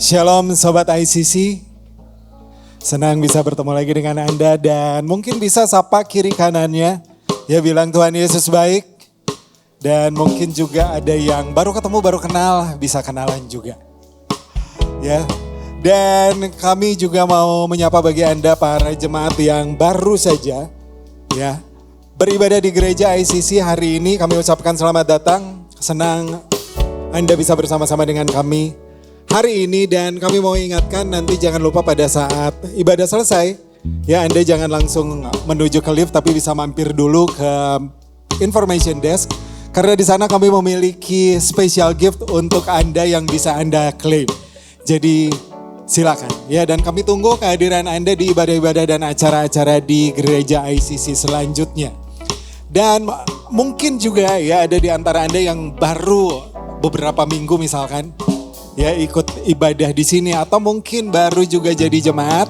Shalom Sobat ICC, senang bisa bertemu lagi dengan Anda dan mungkin bisa sapa kiri kanannya, ya bilang Tuhan Yesus baik. Dan mungkin juga ada yang baru ketemu, baru kenal, bisa kenalan juga. Ya, dan kami juga mau menyapa bagi Anda para jemaat yang baru saja ya beribadah di gereja ICC hari ini. Kami ucapkan selamat datang, senang Anda bisa bersama-sama dengan kami hari ini, dan kami mau ingatkan nanti jangan lupa pada saat ibadah selesai ya Anda jangan langsung menuju ke lift tapi bisa mampir dulu ke information desk karena di sana kami memiliki special gift untuk Anda yang bisa Anda klaim. Jadi silakan ya, dan kami tunggu kehadiran Anda di ibadah-ibadah dan acara-acara di gereja ICC selanjutnya. Dan mungkin juga ya ada di antara Anda yang baru beberapa minggu misalkan ya ikut ibadah di sini atau mungkin baru juga jadi jemaat.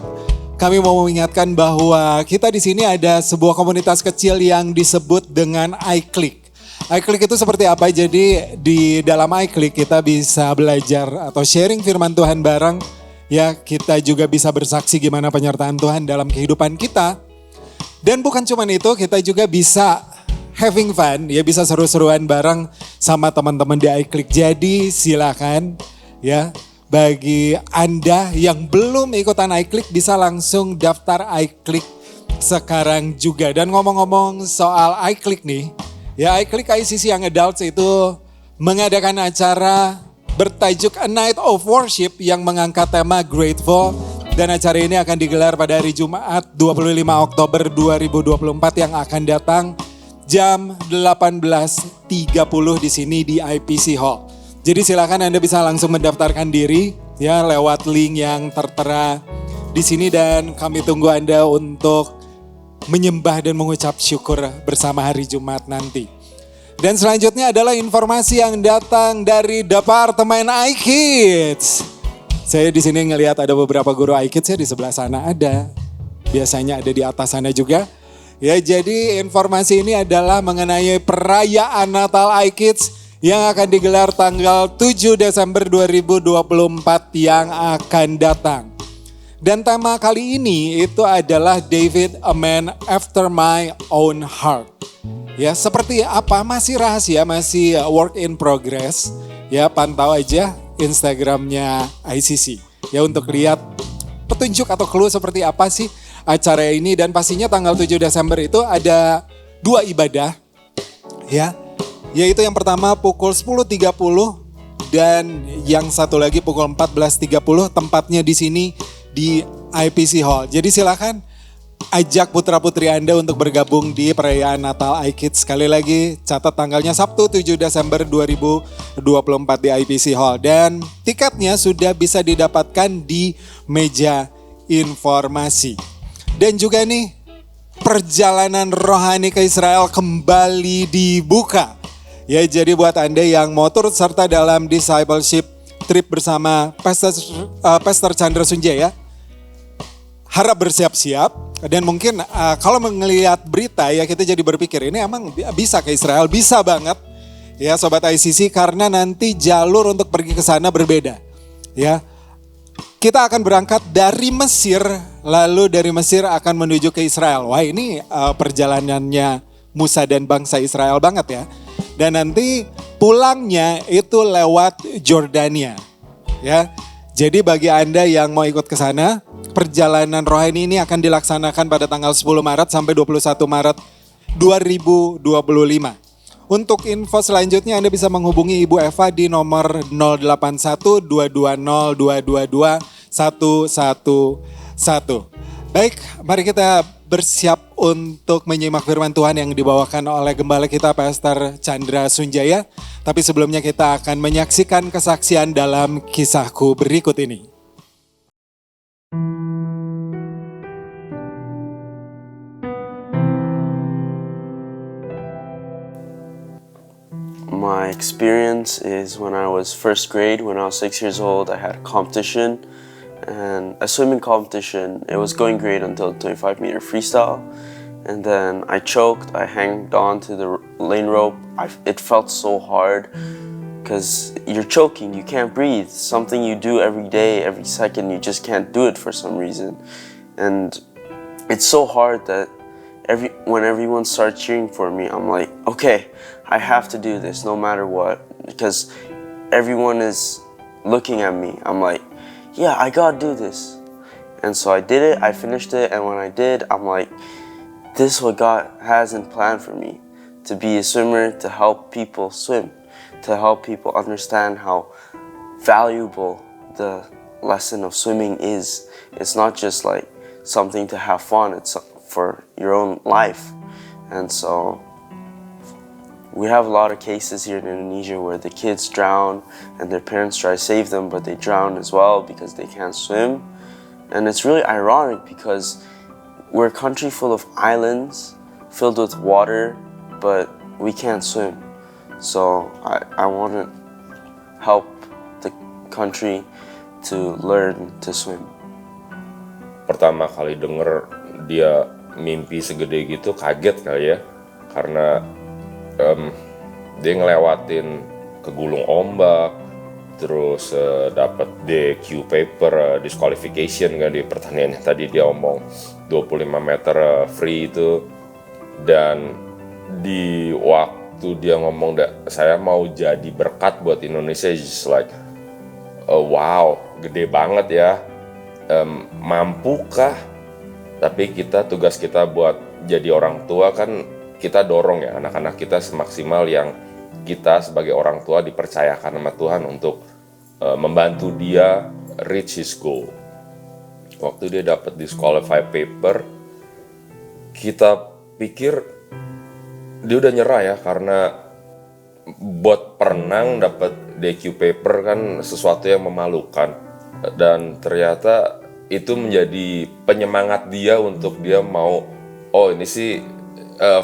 Kami mau mengingatkan bahwa kita di sini ada sebuah komunitas kecil yang disebut dengan iClick. iClick itu seperti apa? Jadi di dalam iClick kita bisa belajar atau sharing firman Tuhan bareng. Ya, kita juga bisa bersaksi gimana penyertaan Tuhan dalam kehidupan kita. Dan bukan cuma itu, kita juga bisa having fun, ya bisa seru-seruan bareng sama teman-teman di iClick. Jadi silakan ya, bagi Anda yang belum ikutan iClick bisa langsung daftar iClick sekarang juga. Dan ngomong-ngomong soal iClick nih, ya iClick ICC Young Adults itu mengadakan acara bertajuk A Night of Worship yang mengangkat tema Grateful. Dan acara ini akan digelar pada hari Jumat 25 Oktober 2024 yang akan datang jam 18.30 di sini di IPC Hall. Jadi silakan Anda bisa langsung mendaftarkan diri ya lewat link yang tertera di sini, dan kami tunggu Anda untuk menyembah dan mengucap syukur bersama hari Jumat nanti. Dan selanjutnya adalah informasi yang datang dari Departemen iKids. Saya di sini ngelihat ada beberapa guru iKids ya, di sebelah sana ada. Biasanya ada di atas sana juga. Ya, jadi informasi ini adalah mengenai perayaan Natal iKids yang akan digelar tanggal 7 Desember 2024 yang akan datang. Dan tema kali ini itu adalah David, a man after my own heart. Ya, seperti apa? Masih rahasia, masih work in progress. Ya, pantau aja Instagramnya ICC. Ya, untuk lihat petunjuk atau clue seperti apa sih acara ini. Dan pastinya tanggal 7 Desember itu ada 2 ibadah. Ya, yaitu yang pertama pukul 10.30 dan yang satu lagi pukul 14.30, tempatnya di sini di IPC Hall. Jadi silakan ajak putra-putri Anda untuk bergabung di perayaan Natal iKids. Sekali lagi catat tanggalnya Sabtu 7 Desember 2024 di IPC Hall. Dan tiketnya sudah bisa didapatkan di meja informasi. Dan juga nih, perjalanan rohani ke Israel kembali dibuka. Ya, jadi buat Anda yang mau turut serta dalam discipleship trip bersama Pastor Chandra Sunjaya, harap bersiap-siap. Dan mungkin kalau melihat berita ya kita jadi berpikir ini emang bisa ke Israel, bisa banget ya Sobat ICC, karena nanti jalur untuk pergi ke sana berbeda. Ya, kita akan berangkat dari Mesir, lalu dari Mesir akan menuju ke Israel. Wah, ini perjalanannya Musa dan bangsa Israel banget ya. Dan nanti pulangnya itu lewat Jordania. Ya. Jadi bagi Anda yang mau ikut ke sana, perjalanan rohani ini akan dilaksanakan pada tanggal 10 Maret sampai 21 Maret 2025. Untuk info selanjutnya Anda bisa menghubungi Ibu Eva di nomor 081 220 222 111. Baik, mari kita bersiap untuk menyimak firman Tuhan yang dibawakan oleh Gembala kita Pastor Chandra Sunjaya. Tapi sebelumnya kita akan menyaksikan kesaksian dalam kisahku berikut ini. My experience is when I was first grade, when I was 6 years old, I had a competition. And a swimming competition. It was going great until 25-meter freestyle, and then I choked. I hanged on to the lane rope. It felt so hard because you're choking, you can't breathe. Something you do every day, every second, you just can't do it for some reason. And it's so hard that when everyone starts cheering for me, I'm like, okay, I have to do this no matter what, because everyone is looking at me. I'm like, yeah, I gotta do this. And so I did it, I finished it, and when I did, I'm like, this is what God has in plan for me, to be a swimmer, to help people swim, to help people understand how valuable the lesson of swimming is. It's not just like something to have fun, it's for your own life. And so we have a lot of cases here in Indonesia where the kids drown and their parents try to save them, but they drown as well because they can't swim. And it's really ironic because we're a country full of islands filled with water, but we can't swim. So I want to help the country to learn to swim. Pertama kali denger dia mimpi segede gitu kaget kali ya, karena dia ngelewatin kegulung ombak, terus dapat DQ paper, disqualification kan di pertandingan yang tadi dia omong 25 meter free itu. Dan di waktu dia ngomong saya mau jadi berkat buat Indonesia, just like wow, gede banget ya, mampukah? Tapi tugas kita buat jadi orang tua kan, kita dorong ya anak-anak kita semaksimal yang kita sebagai orang tua dipercayakan sama Tuhan untuk membantu dia reach his goal. Waktu dia dapat disqualify paper, kita pikir dia udah nyerah ya, karena buat perenang dapat DQ paper kan sesuatu yang memalukan. Dan ternyata itu menjadi penyemangat dia untuk dia mau, ini sih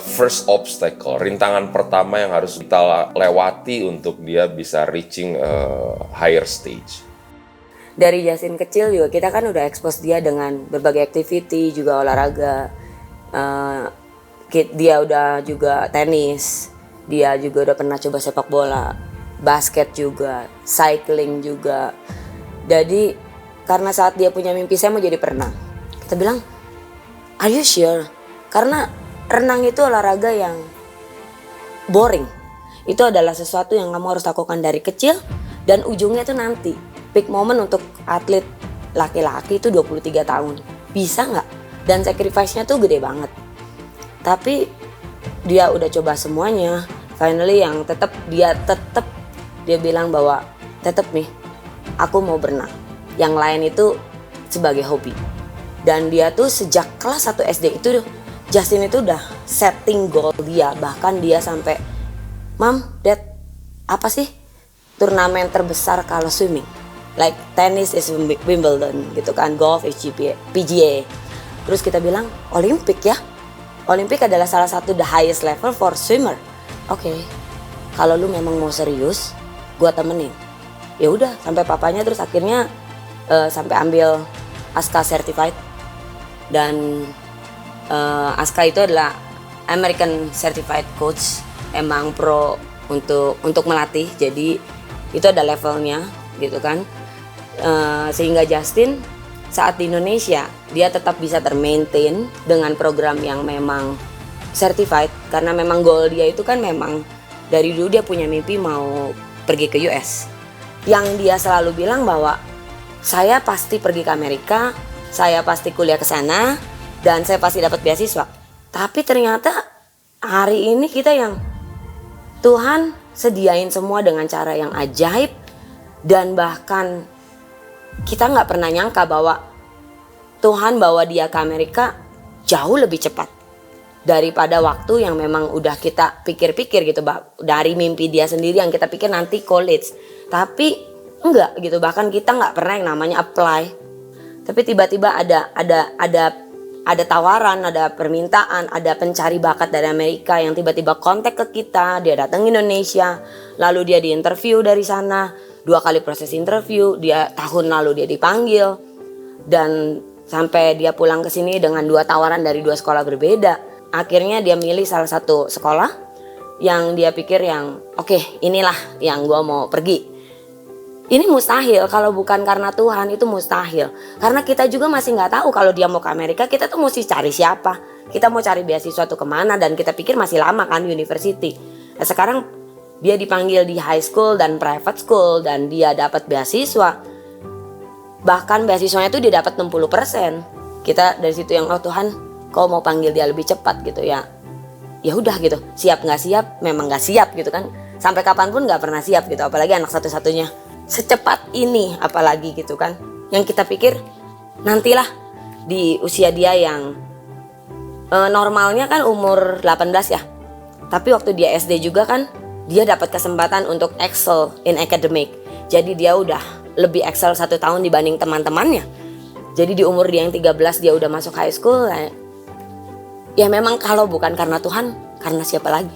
first obstacle, rintangan pertama yang harus kita lewati untuk dia bisa reaching higher stage. Dari Justin kecil juga kita kan udah expose dia dengan berbagai activity, juga olahraga. Dia udah juga tenis, dia juga udah pernah coba sepak bola, basket juga, cycling juga. Jadi karena saat dia punya mimpi saya mau jadi perenang, kita bilang, are you sure? Karena renang itu olahraga yang boring. Itu adalah sesuatu yang kamu harus lakukan dari kecil, dan ujungnya itu nanti peak moment untuk atlet laki-laki itu 23 tahun. Bisa nggak? Dan sacrifice-nya tuh gede banget. Tapi dia udah coba semuanya. Finally yang dia bilang bahwa tetap nih, aku mau berenang. Yang lain itu sebagai hobi. Dan dia tuh sejak kelas 1 SD itu Justin itu udah setting goal dia. Bahkan dia sampai, Mom, Dad, apa sih turnamen terbesar kalau swimming? Like tennis is Wimbledon gitu kan, golf is PGA. Terus kita bilang, Olimpik ya. Olimpik adalah salah satu the highest level for swimmer. Oke, kalau lu memang mau serius, gua temenin. Ya udah, sampai papanya terus akhirnya sampai ambil ASCA certified. Dan ASCA itu adalah American Certified Coach, emang pro untuk melatih. Jadi itu ada levelnya gitu kan. Sehingga Justin saat di Indonesia dia tetap bisa termaintain dengan program yang memang certified, karena memang goal dia itu kan memang dari dulu dia punya mimpi mau pergi ke US. Yang dia selalu bilang bahwa saya pasti pergi ke Amerika, saya pasti kuliah ke sana, dan saya pasti dapat beasiswa. Tapi ternyata hari ini kita yang Tuhan sediain semua dengan cara yang ajaib, dan bahkan kita nggak pernah nyangka bahwa Tuhan bawa dia ke Amerika jauh lebih cepat daripada waktu yang memang udah kita pikir-pikir gitu, dari mimpi dia sendiri yang kita pikir nanti college. Tapi enggak gitu, bahkan kita nggak pernah yang namanya apply. Tapi tiba-tiba ada tawaran, ada permintaan, ada pencari bakat dari Amerika yang tiba-tiba kontak ke kita. Dia datang ke Indonesia, lalu dia diinterview dari sana, 2 kali proses interview. Dia tahun lalu dia dipanggil, dan sampai dia pulang ke sini dengan 2 tawaran dari 2 sekolah berbeda. Akhirnya dia milih salah satu sekolah yang dia pikir yang oke, inilah yang gue mau pergi. Ini mustahil, kalau bukan karena Tuhan itu mustahil. Karena kita juga masih nggak tahu kalau dia mau ke Amerika, kita tuh mesti cari siapa. Kita mau cari beasiswa tuh kemana, dan kita pikir masih lama kan university. Nah, sekarang dia dipanggil di high school dan private school dan dia dapat beasiswa. Bahkan beasiswanya tuh dia dapat 60%. Kita dari situ yang, oh Tuhan, kau mau panggil dia lebih cepat gitu ya. Ya udah gitu, siap nggak siap, memang nggak siap gitu kan. Sampai kapanpun nggak pernah siap gitu, apalagi anak satu-satunya. Secepat ini apalagi gitu kan. Yang kita pikir nantilah di usia dia yang normalnya kan umur 18 ya. Tapi waktu dia SD juga kan dia dapat kesempatan untuk excel in academic. Jadi dia udah lebih excel 1 tahun dibanding teman-temannya. Jadi di umur dia yang 13 dia udah masuk high school. Ya memang kalau bukan karena Tuhan, karena siapa lagi?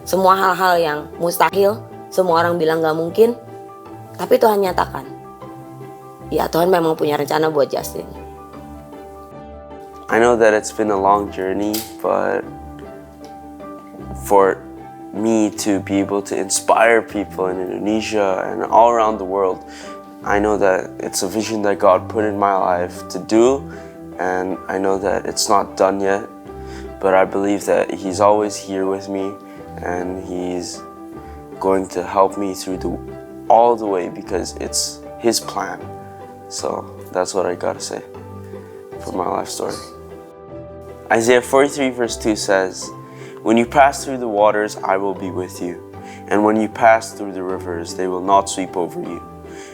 Semua hal-hal yang mustahil, semua orang bilang gak mungkin, tapi Tuhan nyatakan, ya Tuhan memang punya rencana buat Justin. I know that it's been a long journey, but for me to be able to inspire people in Indonesia and all around the world, I know that it's a vision that God put in my life to do, and I know that it's not done yet, but I believe that He's always here with me, and He's going to help me through all the way because it's His plan. So that's what I gotta say for my life story. Isaiah 43 verse 2 says, "When you pass through the waters, I will be with you. And when you pass through the rivers, they will not sweep over you.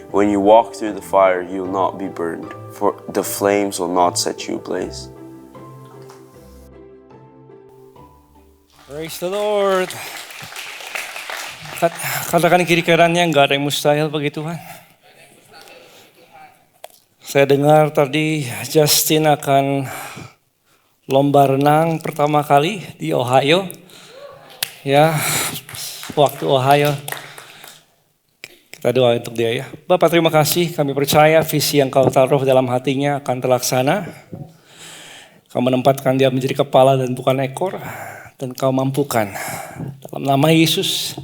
When you walk through the fire, you will not be burned, for the flames will not set you ablaze." Praise the Lord. Katakan kiri kanannya, nggak ada yang mustahil bagi Tuhan. Saya dengar tadi Justin akan lomba renang pertama kali di Ohio. Ya, waktu Ohio. Kita doa untuk dia ya. Bapak terima kasih, kami percaya visi yang kau taruh dalam hatinya akan terlaksana. Kau menempatkan dia menjadi kepala dan bukan ekor. Dan kau mampukan dalam nama Yesus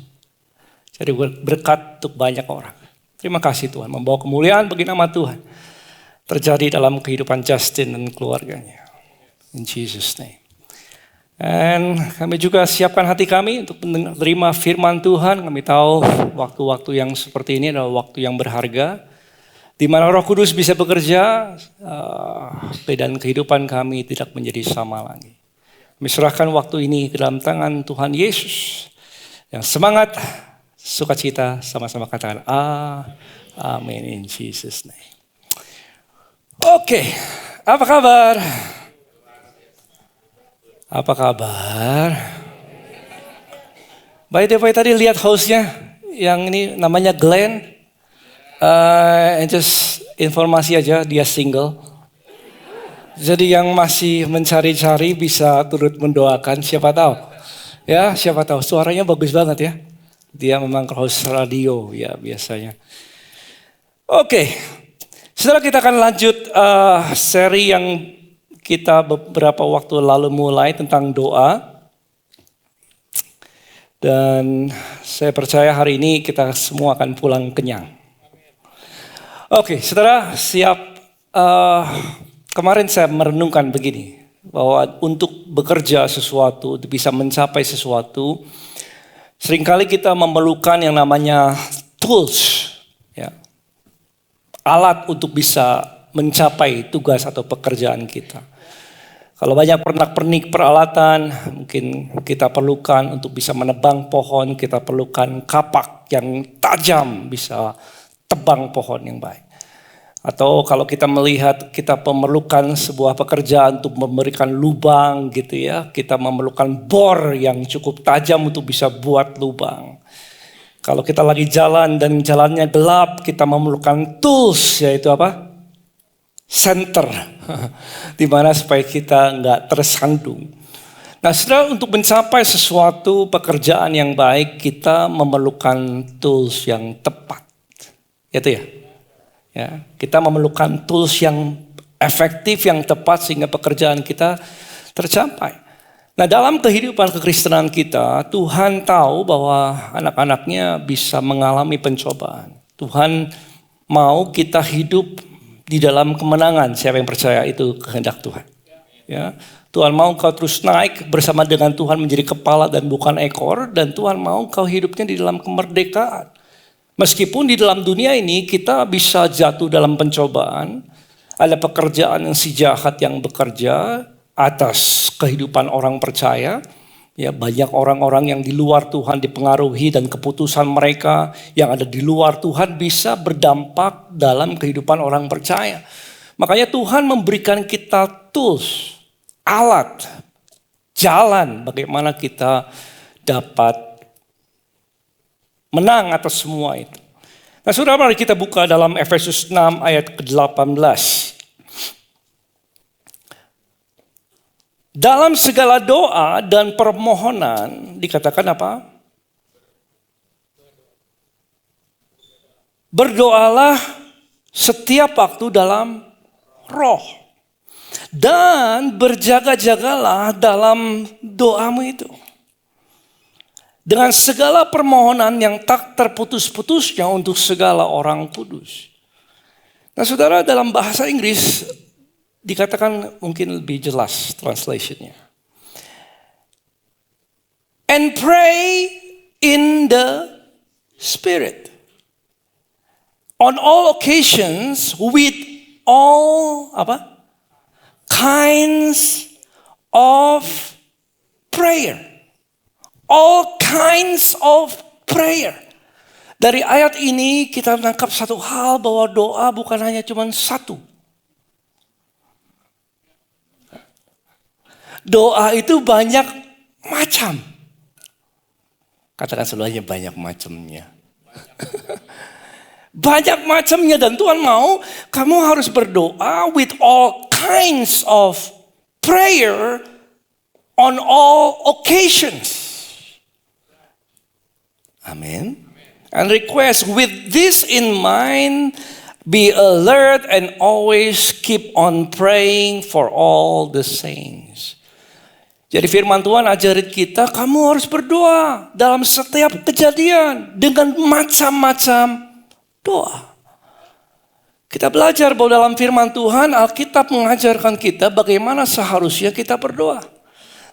jadi berkat untuk banyak orang. Terima kasih Tuhan, membawa kemuliaan bagi nama Tuhan terjadi dalam kehidupan Justin dan keluarganya. In Jesus name. Dan kami juga siapkan hati kami untuk menerima firman Tuhan. Kami tahu waktu-waktu yang seperti ini adalah waktu yang berharga, di mana Roh Kudus bisa bekerja dan kehidupan kami tidak menjadi sama lagi. Kami serahkan waktu ini ke dalam tangan Tuhan Yesus. Yang semangat, sukacita, sama-sama katakan amin in Jesus name. Oke, apa kabar? Apa kabar? By the way, tadi lihat hostnya yang ini namanya Glenn. Just informasi aja, dia single. Jadi yang masih mencari-cari bisa turut mendoakan, siapa tahu. Ya, siapa tahu. Suaranya bagus banget ya. Dia memang host radio ya biasanya. Oke, setelah kita akan lanjut seri yang kita beberapa waktu lalu mulai tentang doa. Dan saya percaya hari ini kita semua akan pulang kenyang. Oke, saudara siap. Kemarin saya merenungkan begini, bahwa untuk bekerja sesuatu, untuk bisa mencapai sesuatu, seringkali kita memerlukan yang namanya tools, ya, alat untuk bisa mencapai tugas atau pekerjaan kita. Kalau banyak pernak-pernik peralatan, mungkin kita perlukan untuk bisa menebang pohon, kita perlukan kapak yang tajam bisa tebang pohon yang baik. Atau kalau kita melihat kita memerlukan sebuah pekerjaan untuk memberikan lubang gitu ya, kita memerlukan bor yang cukup tajam untuk bisa buat lubang. Kalau kita lagi jalan dan jalannya gelap, kita memerlukan tools, yaitu apa? Center, di mana supaya kita nggak tersandung. Nah, saudara, untuk mencapai sesuatu pekerjaan yang baik, kita memerlukan tools yang tepat, itu ya. Ya, kita memerlukan tools yang efektif, yang tepat sehingga pekerjaan kita tercapai. Nah, dalam kehidupan kekristenan kita, Tuhan tahu bahwa anak-anaknya bisa mengalami pencobaan. Tuhan mau kita hidup di dalam kemenangan. Siapa yang percaya itu kehendak Tuhan? Ya, Tuhan mau kau terus naik bersama dengan Tuhan menjadi kepala dan bukan ekor, dan Tuhan mau kau hidupnya di dalam kemerdekaan. Meskipun di dalam dunia ini kita bisa jatuh dalam pencobaan, ada pekerjaan yang si jahat yang bekerja atas kehidupan orang percaya. Ya, banyak orang-orang yang di luar Tuhan dipengaruhi dan keputusan mereka yang ada di luar Tuhan bisa berdampak dalam kehidupan orang percaya. Makanya Tuhan memberikan kita tools, alat, jalan bagaimana kita dapat menang atas semua itu. Nah, saudara, mari kita buka dalam Efesus 6 ayat ke-18. Dalam segala doa dan permohonan dikatakan apa? Berdoalah setiap waktu dalam roh. Dan berjaga-jagalah dalam doamu itu. Dengan segala permohonan yang tak terputus-putusnya untuk segala orang kudus. Nah, saudara, dalam bahasa Inggris dikatakan mungkin lebih jelas translationnya. And pray in the Spirit. On all occasions with all kinds of prayer. All kinds of prayer. Dari ayat ini kita menangkap satu hal bahwa doa bukan hanya cuma satu. Doa itu banyak macam. Katakan sebenarnya banyak macamnya. Banyak macamnya, dan Tuhan mau kamu harus berdoa with all kinds of prayer on all occasions. Amin. And request with this in mind, be alert and always keep on praying for all the saints. Jadi firman Tuhan ajarin kita, kamu harus berdoa dalam setiap kejadian dengan macam-macam doa. Kita belajar bahwa dalam firman Tuhan, Alkitab mengajarkan kita bagaimana seharusnya kita berdoa.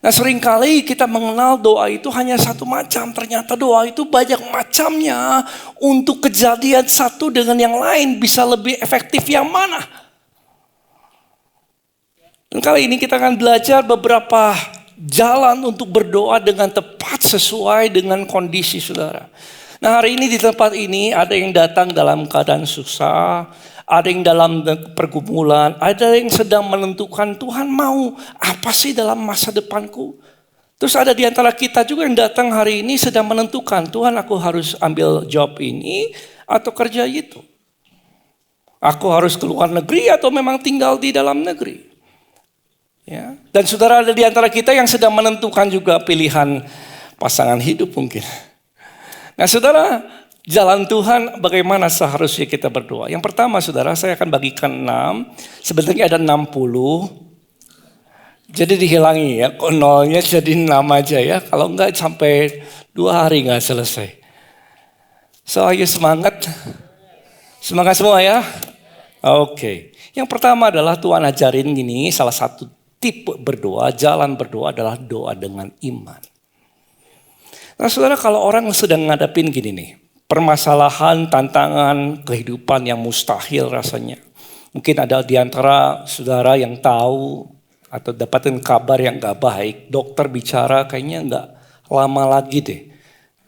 Nah, seringkali kita mengenal doa itu hanya satu macam. Ternyata doa itu banyak macamnya. Untuk kejadian satu dengan yang lain bisa lebih efektif yang mana? Dan kali ini kita akan belajar beberapa jalan untuk berdoa dengan tepat sesuai dengan kondisi saudara. Nah, hari ini di tempat ini ada yang datang dalam keadaan susah, ada yang dalam pergumulan, ada yang sedang menentukan Tuhan mau apa sih dalam masa depanku. Terus ada di antara kita juga yang datang hari ini sedang menentukan, Tuhan aku harus ambil job ini atau kerja itu. Aku harus keluar negeri atau memang tinggal di dalam negeri. Ya. Dan saudara ada di antara kita yang sedang menentukan juga pilihan pasangan hidup mungkin. Nah, saudara, jalan Tuhan bagaimana seharusnya kita berdoa. Yang pertama, saudara, saya akan bagikan 6. Sebenarnya ada 60. Jadi dihilangi ya, kok nolnya jadi 6 aja ya. Kalau enggak sampai 2 hari enggak selesai. So, ayo semangat. Semangat semua ya. Oke. Yang pertama adalah Tuhan ajarin gini, salah satu tipe berdoa, jalan berdoa adalah doa dengan iman. Nah, saudara, kalau orang sedang ngadapin gini nih, permasalahan, tantangan, kehidupan yang mustahil rasanya. Mungkin ada di antara saudara yang tahu atau dapatin kabar yang gak baik. Dokter bicara kayaknya gak lama lagi deh.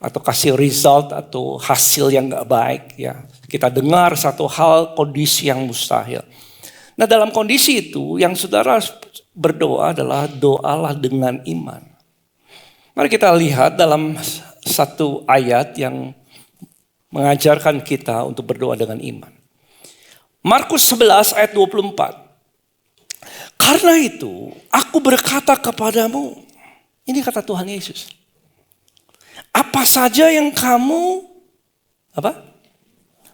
Atau kasih result atau hasil yang gak baik. Ya, kita dengar satu hal, kondisi yang mustahil. Nah, dalam kondisi itu yang saudara berdoa adalah doalah dengan iman. Mari kita lihat dalam satu ayat yang mengajarkan kita untuk berdoa dengan iman. Markus 11 ayat 24. Karena itu aku berkata kepadamu, ini kata Tuhan Yesus. Apa saja yang kamu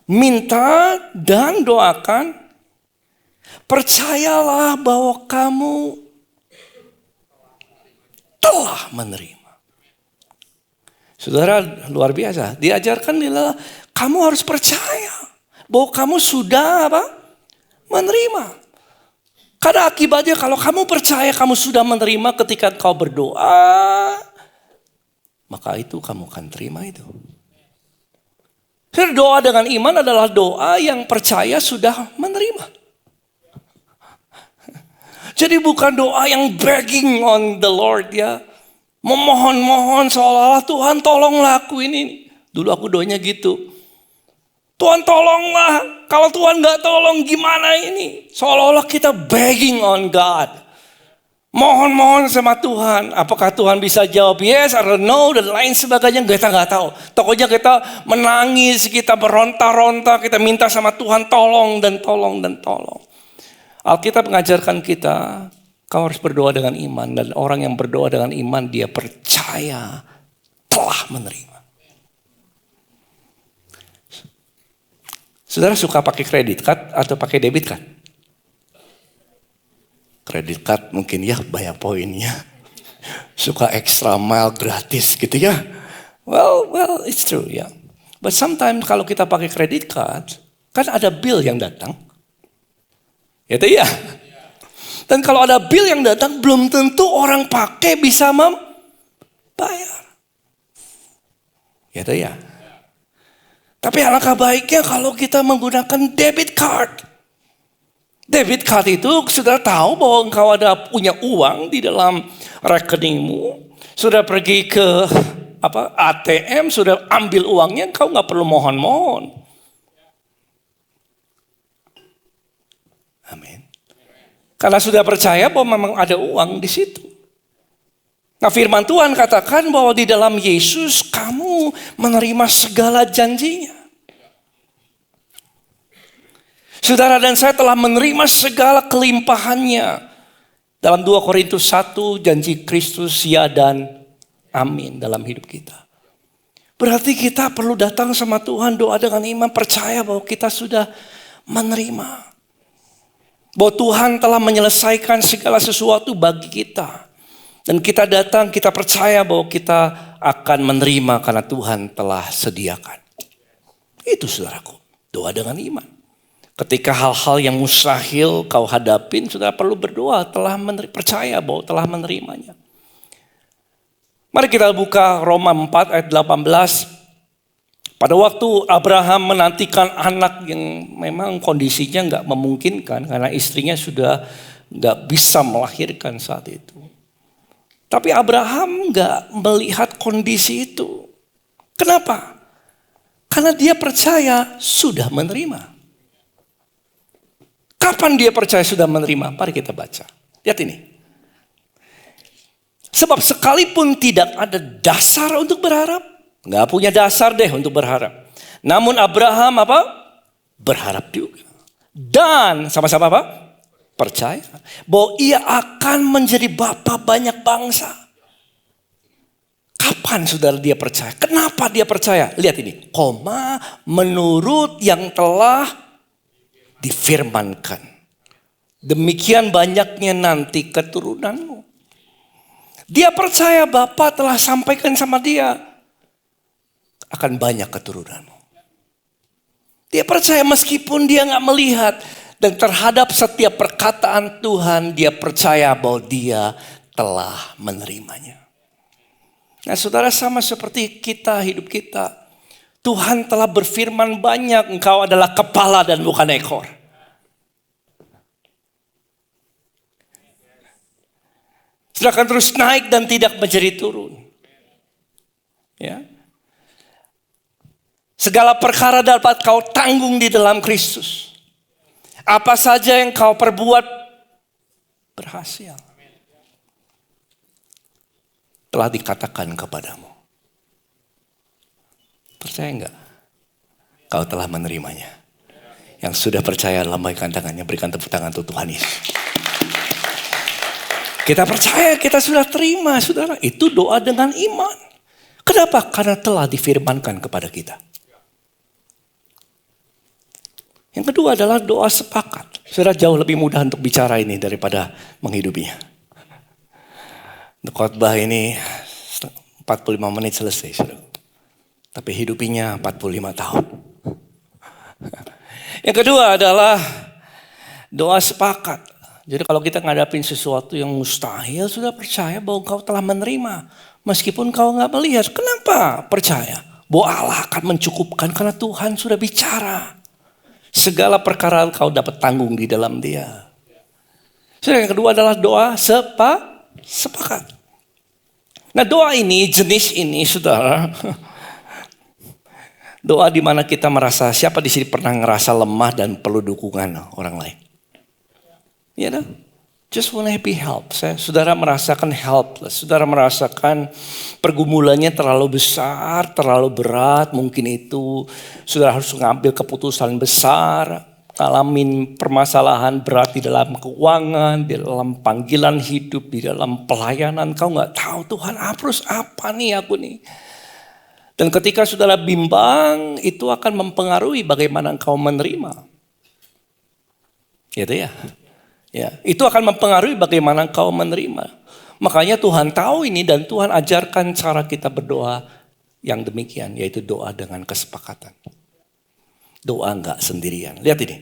minta dan doakan, percayalah bahwa kamu telah menerima. Saudara, luar biasa. Diajarkan adalah kamu harus percaya bahwa kamu sudah apa? Menerima. Karena akibatnya kalau kamu percaya kamu sudah menerima ketika kau berdoa, maka itu kamu akan terima itu. Doa dengan iman adalah doa yang percaya sudah menerima. Jadi bukan doa yang begging on the Lord ya. Memohon-mohon seolah-olah Tuhan tolonglah aku ini. Dulu aku doanya gitu. Tuhan tolonglah. Kalau Tuhan gak tolong gimana ini? Seolah-olah kita begging on God. Mohon-mohon sama Tuhan. Apakah Tuhan bisa jawab yes atau no dan lain sebagainya. Kita gak tahu. Pokoknya kita menangis, kita beronta-ronta. Kita minta sama Tuhan tolong dan tolong dan tolong. Alkitab mengajarkan kita, kau harus berdoa dengan iman. Dan orang yang berdoa dengan iman, dia percaya telah menerima. Saudara suka pakai kredit card atau pakai debit card? Kredit card mungkin ya banyak poinnya. Suka extra mile gratis gitu ya. Well, it's true ya. But sometimes kalau kita pakai kredit card, kan ada bill yang datang. Itu ya. Dan kalau ada bill yang datang, belum tentu orang pakai bisa membayar. Itu ya. Tapi alangkah baiknya kalau kita menggunakan debit card. Debit card itu sudah tahu bahwa engkau ada punya uang di dalam rekeningmu. Sudah pergi ke ATM, sudah ambil uangnya, engkau nggak perlu mohon-mohon. Amin. Karena sudah percaya bahwa memang ada uang di situ. Nah, firman Tuhan katakan bahwa di dalam Yesus kamu menerima segala janjinya. Saudara dan saya telah menerima segala kelimpahannya. Dalam 2 Korintus 1 janji Kristus ya dan amin dalam hidup kita. Berarti kita perlu datang sama Tuhan, doa dengan iman, percaya bahwa kita sudah menerima. Bahwa Tuhan telah menyelesaikan segala sesuatu bagi kita. Dan kita datang, kita percaya bahwa kita akan menerima karena Tuhan telah sediakan. Itu saudaraku, doa dengan iman. Ketika hal-hal yang mustahil kau hadapin, saudara perlu berdoa, percaya bahwa telah menerimanya. Mari kita buka Roma 4 ayat 18. Pada waktu Abraham menantikan anak yang memang kondisinya nggak memungkinkan karena istrinya sudah nggak bisa melahirkan saat itu. Tapi Abraham nggak melihat kondisi itu. Kenapa? Karena dia percaya sudah menerima. Kapan dia percaya sudah menerima? Mari kita baca. Lihat ini. Sebab sekalipun tidak ada dasar untuk berharap. Nggak punya dasar deh untuk berharap. Namun Abraham berharap juga. Dan sama-sama percaya. Bahwa ia akan menjadi bapa banyak bangsa. Kapan saudara dia percaya? Kenapa dia percaya? Lihat ini. Menurut yang telah difirmankan. Demikian banyaknya nanti keturunanmu. Dia percaya Bapa telah sampaikan sama dia. Akan banyak keturunanmu. Dia percaya meskipun dia gak melihat. Dan terhadap setiap perkataan Tuhan, dia percaya bahwa dia telah menerimanya. Nah saudara, sama seperti kita, hidup kita. Tuhan telah berfirman banyak, engkau adalah kepala dan bukan ekor. Silakan terus naik dan tidak menjadi turun. Ya. Segala perkara dapat kau tanggung di dalam Kristus. Apa saja yang kau perbuat berhasil. Telah dikatakan kepadamu. Percaya enggak? Kau telah menerimanya. Yang sudah percaya lambaikan tangannya, berikan tepuk tangan untuk Tuhan Yesus. Kita percaya, kita sudah terima saudara. Itu doa dengan iman. Kenapa? Karena telah difirmankan kepada kita. Yang kedua adalah doa sepakat. Saudara, jauh lebih mudah untuk bicara ini daripada menghidupinya. Untuk khotbah ini 45 menit selesai. Saudara. Tapi hidupinya 45 tahun. Yang kedua adalah doa sepakat. Jadi kalau kita ngadapin sesuatu yang mustahil, sudah percaya bahwa kau telah menerima. Meskipun kau nggak melihat, kenapa percaya? Bahwa Allah akan mencukupkan karena Tuhan sudah bicara. Segala perkara kau dapat tanggung di dalam Dia. Yang kedua adalah doa sepakat. Nah doa ini, jenis ini saudara, doa di mana kita merasa, siapa di sini pernah ngerasa lemah dan perlu dukungan orang lain? Ya dah, just wanna be help. Saudara merasakan helpless, saudara merasakan pergumulannya terlalu besar, terlalu berat, mungkin itu saudara harus mengambil keputusan besar, ngalamin permasalahan berat di dalam keuangan, di dalam panggilan hidup, di dalam pelayanan. Kau nggak tahu Tuhan harus apa nih aku nih. Dan ketika saudara bimbang, itu akan mempengaruhi bagaimana engkau menerima. Gitu ya. Ya, itu akan mempengaruhi bagaimana engkau menerima. Makanya Tuhan tahu ini dan Tuhan ajarkan cara kita berdoa yang demikian, yaitu doa dengan kesepakatan. Doa enggak sendirian. Lihat ini.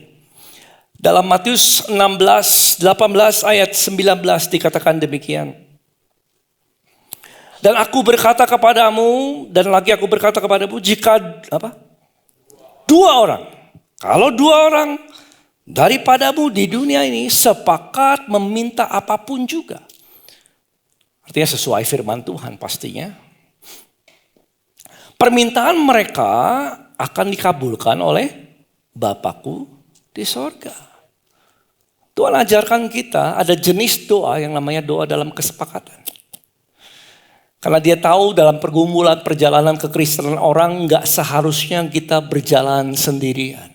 Dalam Matius 16, 18 ayat 19 dikatakan demikian. Dan aku berkata kepadamu, dan lagi aku berkata kepadamu, jika dua orang, kalau dua orang daripadamu di dunia ini sepakat meminta apapun juga. Artinya sesuai firman Tuhan pastinya. Permintaan mereka akan dikabulkan oleh Bapakku di sorga. Tuhan ajarkan kita ada jenis doa yang namanya doa dalam kesepakatan. Karena Dia tahu dalam pergumulan perjalanan kekristenan orang gak seharusnya kita berjalan sendirian.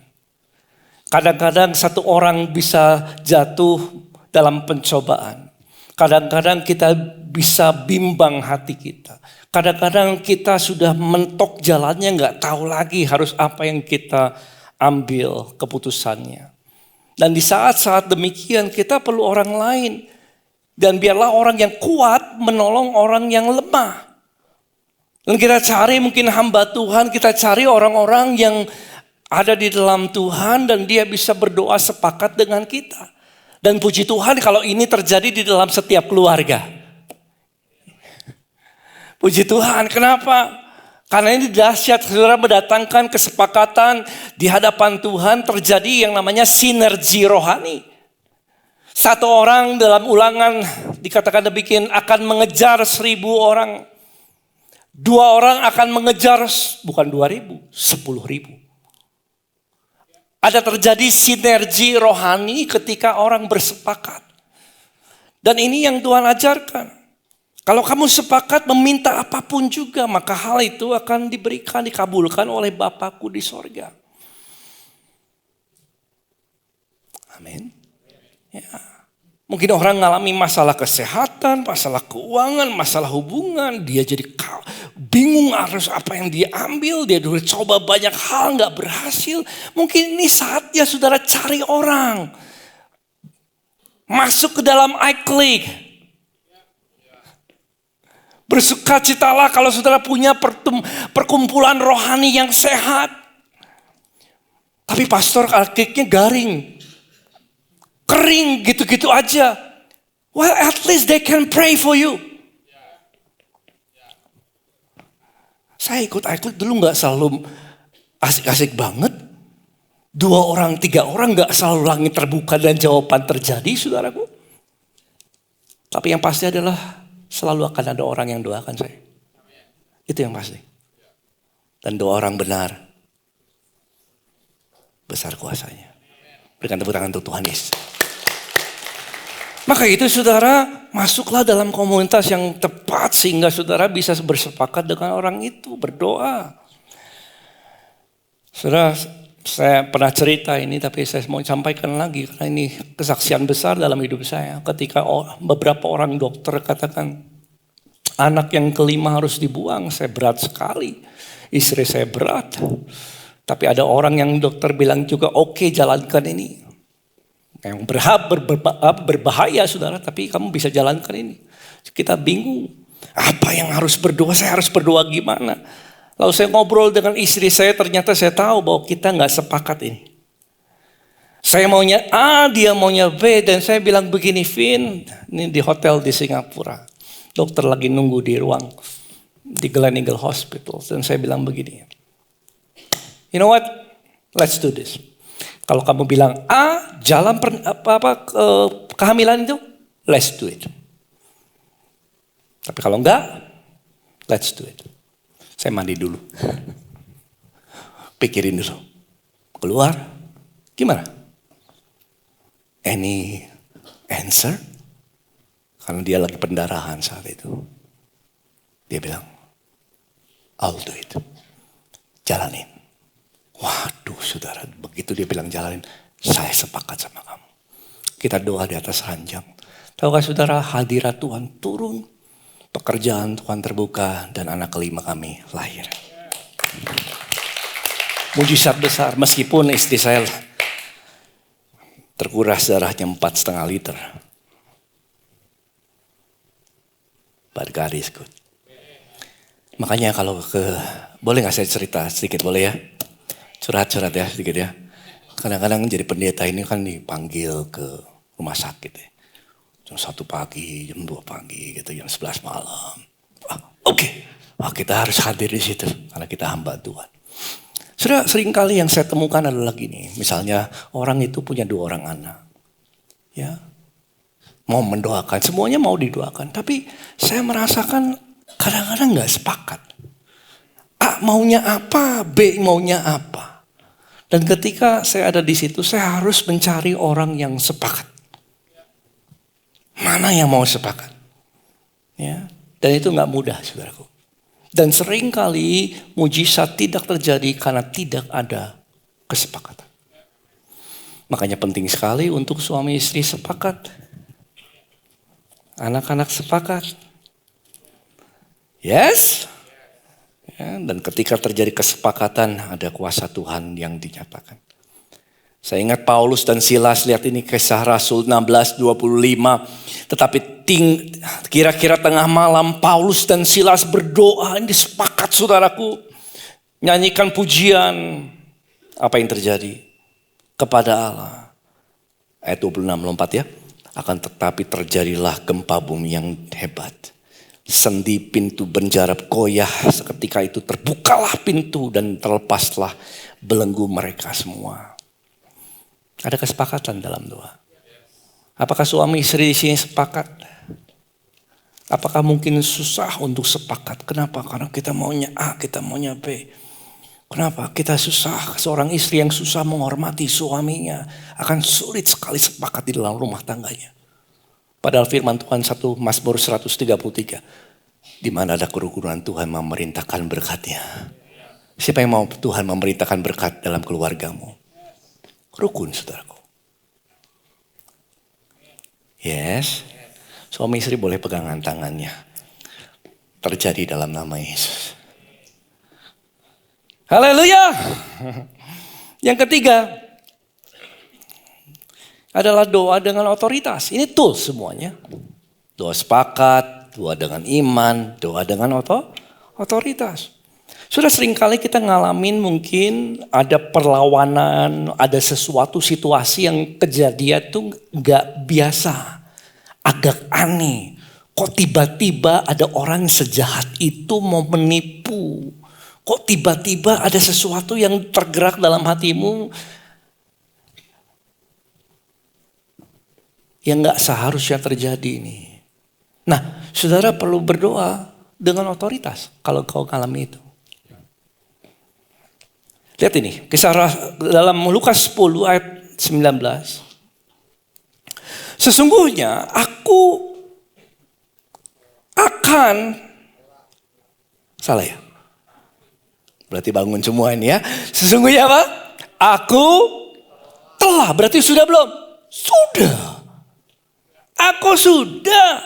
Kadang-kadang satu orang bisa jatuh dalam pencobaan. Kadang-kadang kita bisa bimbang hati kita. Kadang-kadang kita sudah mentok jalannya gak tahu lagi harus apa yang kita ambil keputusannya. Dan di saat-saat demikian kita perlu orang lain. Dan biarlah orang yang kuat menolong orang yang lemah. Dan kita cari mungkin hamba Tuhan, kita cari orang-orang yang ada di dalam Tuhan dan dia bisa berdoa sepakat dengan kita. Dan puji Tuhan kalau ini terjadi di dalam setiap keluarga. Puji Tuhan, kenapa? Karena ini dahsyat, saudara mendatangkan kesepakatan di hadapan Tuhan, terjadi yang namanya sinergi rohani. Satu orang dalam Ulangan dikatakan demikian akan mengejar 1.000 orang. 2 orang akan mengejar bukan 2.000, 10.000. Ada terjadi sinergi rohani ketika orang bersepakat. Dan ini yang Tuhan ajarkan. Kalau kamu sepakat meminta apapun juga, maka hal itu akan diberikan, dikabulkan oleh Bapakku di sorga. Amin. Ya. Mungkin orang mengalami masalah kesehatan, masalah keuangan, masalah hubungan. Dia jadi bingung harus apa yang dia ambil. Dia udah coba banyak hal gak berhasil. Mungkin ini saatnya saudara cari orang. Masuk ke dalam iClick. Bersukacitalah kalau saudara punya perkumpulan rohani yang sehat. Tapi pastor iClicknya garing. Kering gitu-gitu aja. Well, at least they can pray for you. Saya ikut iClick dulu gak selalu asik-asik banget. 2 orang, 3 orang gak selalu langit terbuka dan jawaban terjadi, saudaraku. Tapi yang pasti adalah selalu akan ada orang yang doakan saya. Itu yang pasti. Dan doa orang benar. Besar kuasanya. Berikan tepuk tangan untuk Tuhan Yesus. Maka itu saudara masuklah dalam komunitas yang tepat sehingga saudara bisa bersepakat dengan orang itu, berdoa. Saudara, saya pernah cerita ini tapi saya mau sampaikan lagi karena ini kesaksian besar dalam hidup saya. Ketika beberapa orang dokter katakan anak yang kelima harus dibuang, saya berat sekali. Istri saya berat. Tapi ada orang yang dokter bilang juga oke, jalankan ini. Yang berbahaya saudara, tapi kamu bisa jalankan ini. Kita bingung, apa yang harus berdoa, saya harus berdoa gimana. Lalu saya ngobrol dengan istri saya, ternyata saya tahu bahwa kita gak sepakat ini. Saya maunya A, dia maunya B. Dan saya bilang begini, Vin, ini di hotel di Singapura. Dokter lagi nunggu di ruang di Gleneagles Hospital. Dan saya bilang begini, you know what, let's do this. Kalau kamu bilang A, jalan kehamilan itu, let's do it. Tapi kalau enggak, let's do it. Saya mandi dulu. Pikirin dulu. Keluar, gimana? Any answer? Karena dia lagi pendarahan saat itu. Dia bilang, I'll do it. Jalanin. Waduh saudara, begitu dia bilang jalanin, saya sepakat sama kamu. Kita doa di atas ranjang. Tahukah saudara, hadirat Tuhan turun. Pekerjaan Tuhan terbuka dan anak kelima kami lahir. Mujizat besar, meskipun istri saya terkuras darahnya 4,5 liter. But God is good. Makanya kalau boleh gak saya cerita sedikit, boleh ya? Curhat-curhat ya sedikit ya. Kadang-kadang jadi pendeta ini kan dipanggil ke rumah sakit ya. Jam 1 pagi, jam 2 pagi gitu, jam 11 malam. Oke. Kita harus hadir di situ karena kita hamba Tuhan. Sudah seringkali yang saya temukan adalah gini. Misalnya orang itu punya 2 orang anak. Ya. Mau mendoakan, semuanya mau didoakan. Tapi saya merasakan kadang-kadang gak sepakat. A maunya apa, B maunya apa. Dan ketika saya ada di situ, saya harus mencari orang yang sepakat. Mana yang mau sepakat? Ya, dan itu nggak mudah, saudaraku. Dan seringkali mujizat tidak terjadi karena tidak ada kesepakatan. Makanya penting sekali untuk suami istri sepakat. Anak-anak sepakat. Yes? Ya, dan ketika terjadi kesepakatan, ada kuasa Tuhan yang dinyatakan. Saya ingat Paulus dan Silas, lihat ini Kisah Rasul 16:25. Tetapi kira-kira tengah malam Paulus dan Silas berdoa, ini sepakat saudaraku. Nyanyikan pujian. Apa yang terjadi? Kepada Allah. Ayat 26 lompat ya. Akan tetapi terjadilah gempa bumi yang hebat. Sendi pintu penjara goyah, seketika itu terbukalah pintu dan terlepaslah belenggu mereka semua. Ada kesepakatan dalam doa. Apakah suami istri di sini sepakat? Apakah mungkin susah untuk sepakat? Kenapa? Karena kita maunya A, kita maunya B. Kenapa? Kita susah, seorang istri yang susah menghormati suaminya akan sulit sekali sepakat di dalam rumah tangganya. Padahal firman Tuhan 1 Mazmur 133. Di mana ada kerukunan Tuhan memerintahkan berkatnya. Siapa yang mau Tuhan memerintahkan berkat dalam keluargamu? Rukun saudaraku. Yes. Suami istri boleh pegangan tangannya. Terjadi dalam nama Yesus. Haleluya. Yang ketiga adalah doa dengan otoritas. Ini tools semuanya. Doa sepakat, doa dengan iman, doa dengan otoritas. Sudah seringkali kita ngalamin mungkin ada perlawanan, ada sesuatu situasi yang kejadian itu gak biasa. Agak aneh. Kok tiba-tiba ada orang sejahat itu mau menipu. Kok tiba-tiba ada sesuatu yang tergerak dalam hatimu yang gak seharusnya terjadi ini. Nah, saudara perlu berdoa dengan otoritas kalau kau alami itu. Lihat ini, kisah dalam Lukas 10 ayat 19. Sesungguhnya aku akan, salah ya? Berarti bangun semua ini ya. Sesungguhnya apa? Aku telah, berarti sudah belum? Sudah. Aku sudah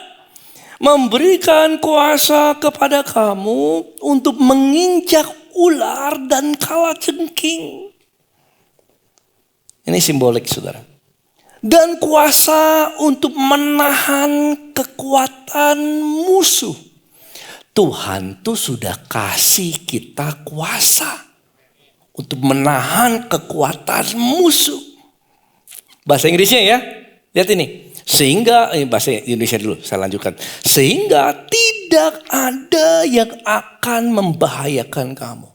memberikan kuasa kepada kamu untuk menginjak ular dan kalajengking. Ini simbolik saudara. Dan kuasa untuk menahan kekuatan musuh. Tuhan tuh sudah kasih kita kuasa untuk menahan kekuatan musuh. Bahasa Inggrisnya ya. Lihat ini. Sehingga, bahasa Indonesia dulu, saya lanjutkan. Sehingga tidak ada yang akan membahayakan kamu.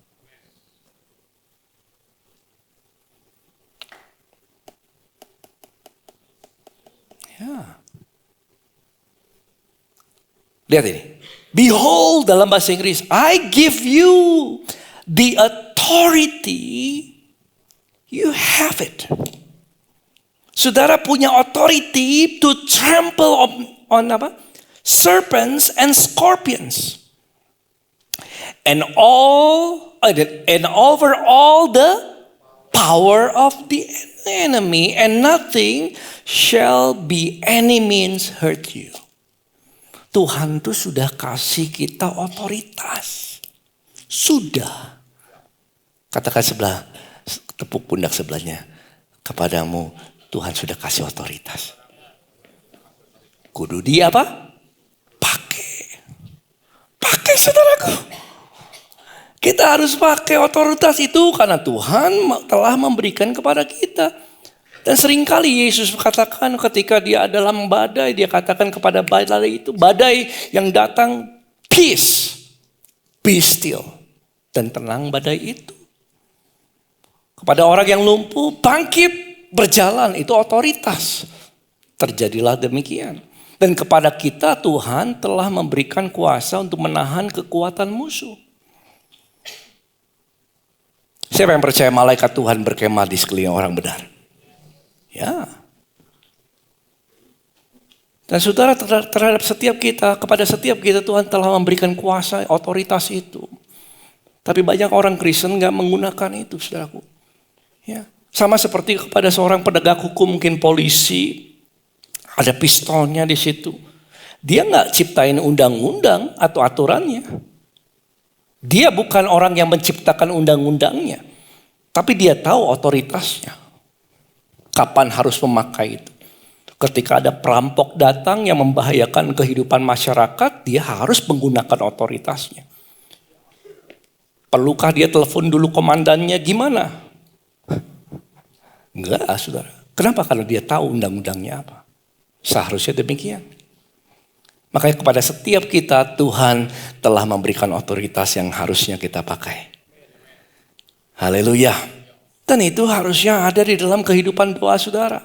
Ya. Lihat ini. Behold dalam bahasa Inggris, I give you the authority, you have it. Saudara punya authority to trample on apa? Serpents and scorpions. And over all the power of the enemy, and nothing shall by any means hurt you. Tuhan tuh sudah kasih kita otoritas. Sudah. Katakan sebelah, tepuk pundak sebelahnya. Kepadamu Tuhan sudah kasih otoritas. Kudu dia apa? Pakai saudaraku. Kita harus pakai otoritas itu karena Tuhan telah memberikan kepada kita. Dan seringkali Yesus katakan ketika dia dalam badai, dia katakan kepada badai itu, badai yang datang, peace, be still. Dan tenang badai itu. Kepada orang yang lumpuh, bangkit, berjalan, itu otoritas. Terjadilah demikian. Dan kepada kita Tuhan telah memberikan kuasa untuk menahan kekuatan musuh. Siapa yang percaya malaikat Tuhan berkemah di sekeliling orang benar? Ya. Dan saudara terhadap setiap kita, kepada setiap kita Tuhan telah memberikan kuasa, otoritas itu. Tapi banyak orang Kristen gak menggunakan itu, saudaraku. Ya. Sama seperti kepada seorang penegak hukum, mungkin polisi, ada pistolnya di situ. Dia gak ciptain undang-undang atau aturannya. Dia bukan orang yang menciptakan undang-undangnya. Tapi dia tahu otoritasnya. Kapan harus memakai itu. Ketika ada perampok datang yang membahayakan kehidupan masyarakat, dia harus menggunakan otoritasnya. Perlukah dia telepon dulu komandannya gimana? Enggak, saudara. Kenapa? Karena dia tahu undang-undangnya apa. Seharusnya demikian. Makanya kepada setiap kita Tuhan telah memberikan otoritas yang harusnya kita pakai. Haleluya. Dan itu harusnya ada di dalam kehidupan doa saudara.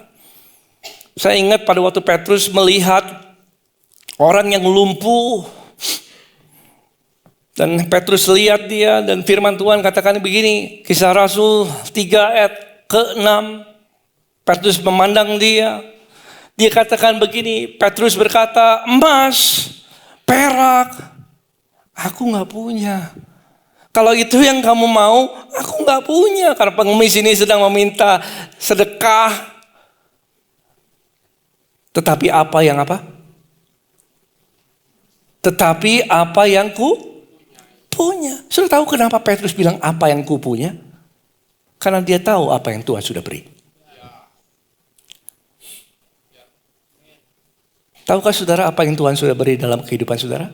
Saya ingat pada waktu Petrus melihat orang yang lumpuh. Dan Petrus lihat dia dan firman Tuhan katakan begini. Kisah Rasul 3 ayat ke-6. Petrus memandang dia. Dia katakan begini. Petrus berkata, emas, perak, aku gak punya. Kalau itu yang kamu mau, aku gak punya. Karena pengemis ini sedang meminta sedekah. Tetapi apa yang apa? Tetapi apa yang ku punya. Sudah tahu kenapa Petrus bilang apa yang ku punya? Karena dia tahu apa yang Tuhan sudah beri. Tahukah saudara apa yang Tuhan sudah beri dalam kehidupan saudara?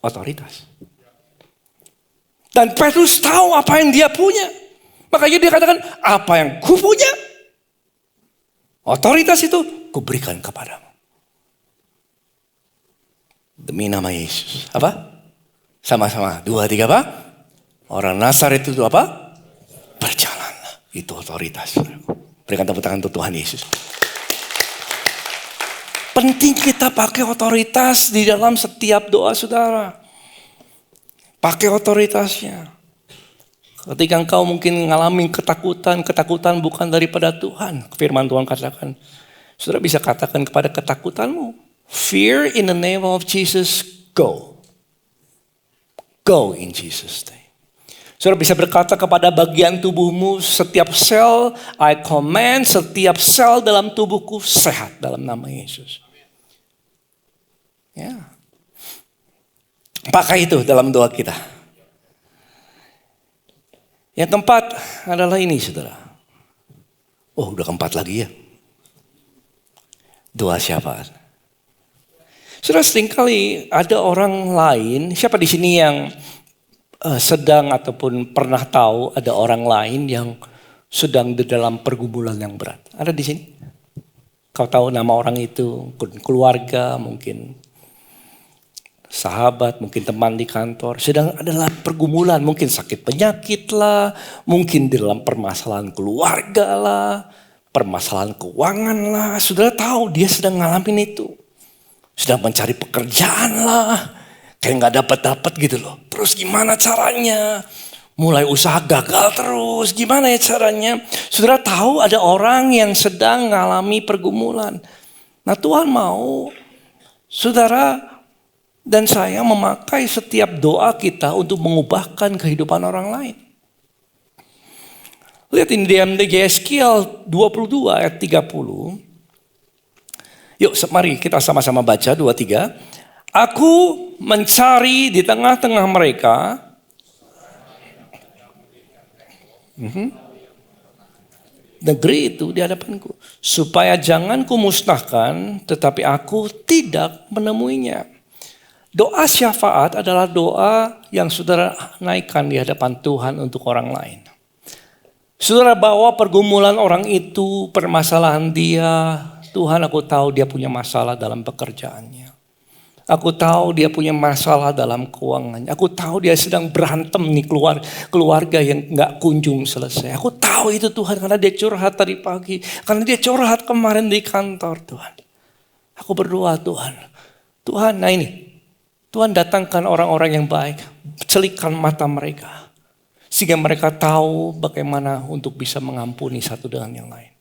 Otoritas. Dan Petrus tahu apa yang dia punya. Makanya dia katakan, apa yang ku punya? Otoritas itu kuberikan kepadamu. Demi nama Yesus. Apa? Sama-sama. 2, 3 apa? Orang Nazaret itu apa? Berjalanlah. Itu otoritas. Berikan tepuk tangan untuk Tuhan Yesus. Penting kita pakai otoritas di dalam setiap doa saudara. Pakai otoritasnya. Ketika engkau mungkin mengalami ketakutan bukan daripada Tuhan. Firman Tuhan katakan, saudara bisa katakan kepada ketakutanmu, fear in the name of Jesus, go. Go in Jesus' name. Saudara bisa berkata kepada bagian tubuhmu, setiap sel, I command setiap sel dalam tubuhku sehat dalam nama Yesus. Ya. Pakai itu dalam doa kita. Yang keempat adalah ini saudara. Oh udah keempat lagi ya. Doa syafaat. Saudara seringkali ada orang lain, siapa di sini yang sedang ataupun pernah tahu ada orang lain yang sedang di dalam pergumulan yang berat? Ada di sini? Kau tahu nama orang itu, keluarga, mungkin sahabat, mungkin teman di kantor. Sedang adalah pergumulan, mungkin sakit penyakit lah, mungkin di dalam permasalahan keluarga lah, permasalahan keuangan lah. Saudara tahu dia sedang ngalamin itu. Sedang mencari pekerjaan lah, kayak gak dapat gitu loh. Terus gimana caranya? Mulai usaha gagal terus, gimana ya caranya? Saudara tahu ada orang yang sedang mengalami pergumulan. Nah Tuhan mau saudara dan saya memakai setiap doa kita untuk mengubahkan kehidupan orang lain. Lihat ini di Yeskiel 22 ayat 30. Yuk mari kita sama-sama baca 2-3. Aku mencari di tengah-tengah mereka negeri itu di hadapanku, supaya jangan kumusnahkan, tetapi aku tidak menemuinya. Doa syafaat adalah doa yang saudara naikkan di hadapan Tuhan untuk orang lain. Saudara bawa pergumulan orang itu, permasalahan dia. Tuhan, aku tahu dia punya masalah dalam pekerjaannya. Aku tahu dia punya masalah dalam keuangannya. Aku tahu dia sedang berantem nih keluarga yang gak kunjung selesai. Aku tahu itu Tuhan karena dia curhat tadi pagi. Karena dia curhat kemarin di kantor Tuhan. Aku berdoa Tuhan. Tuhan nah ini. Tuhan datangkan orang-orang yang baik. Celikan mata mereka. Sehingga mereka tahu bagaimana untuk bisa mengampuni satu dengan yang lain.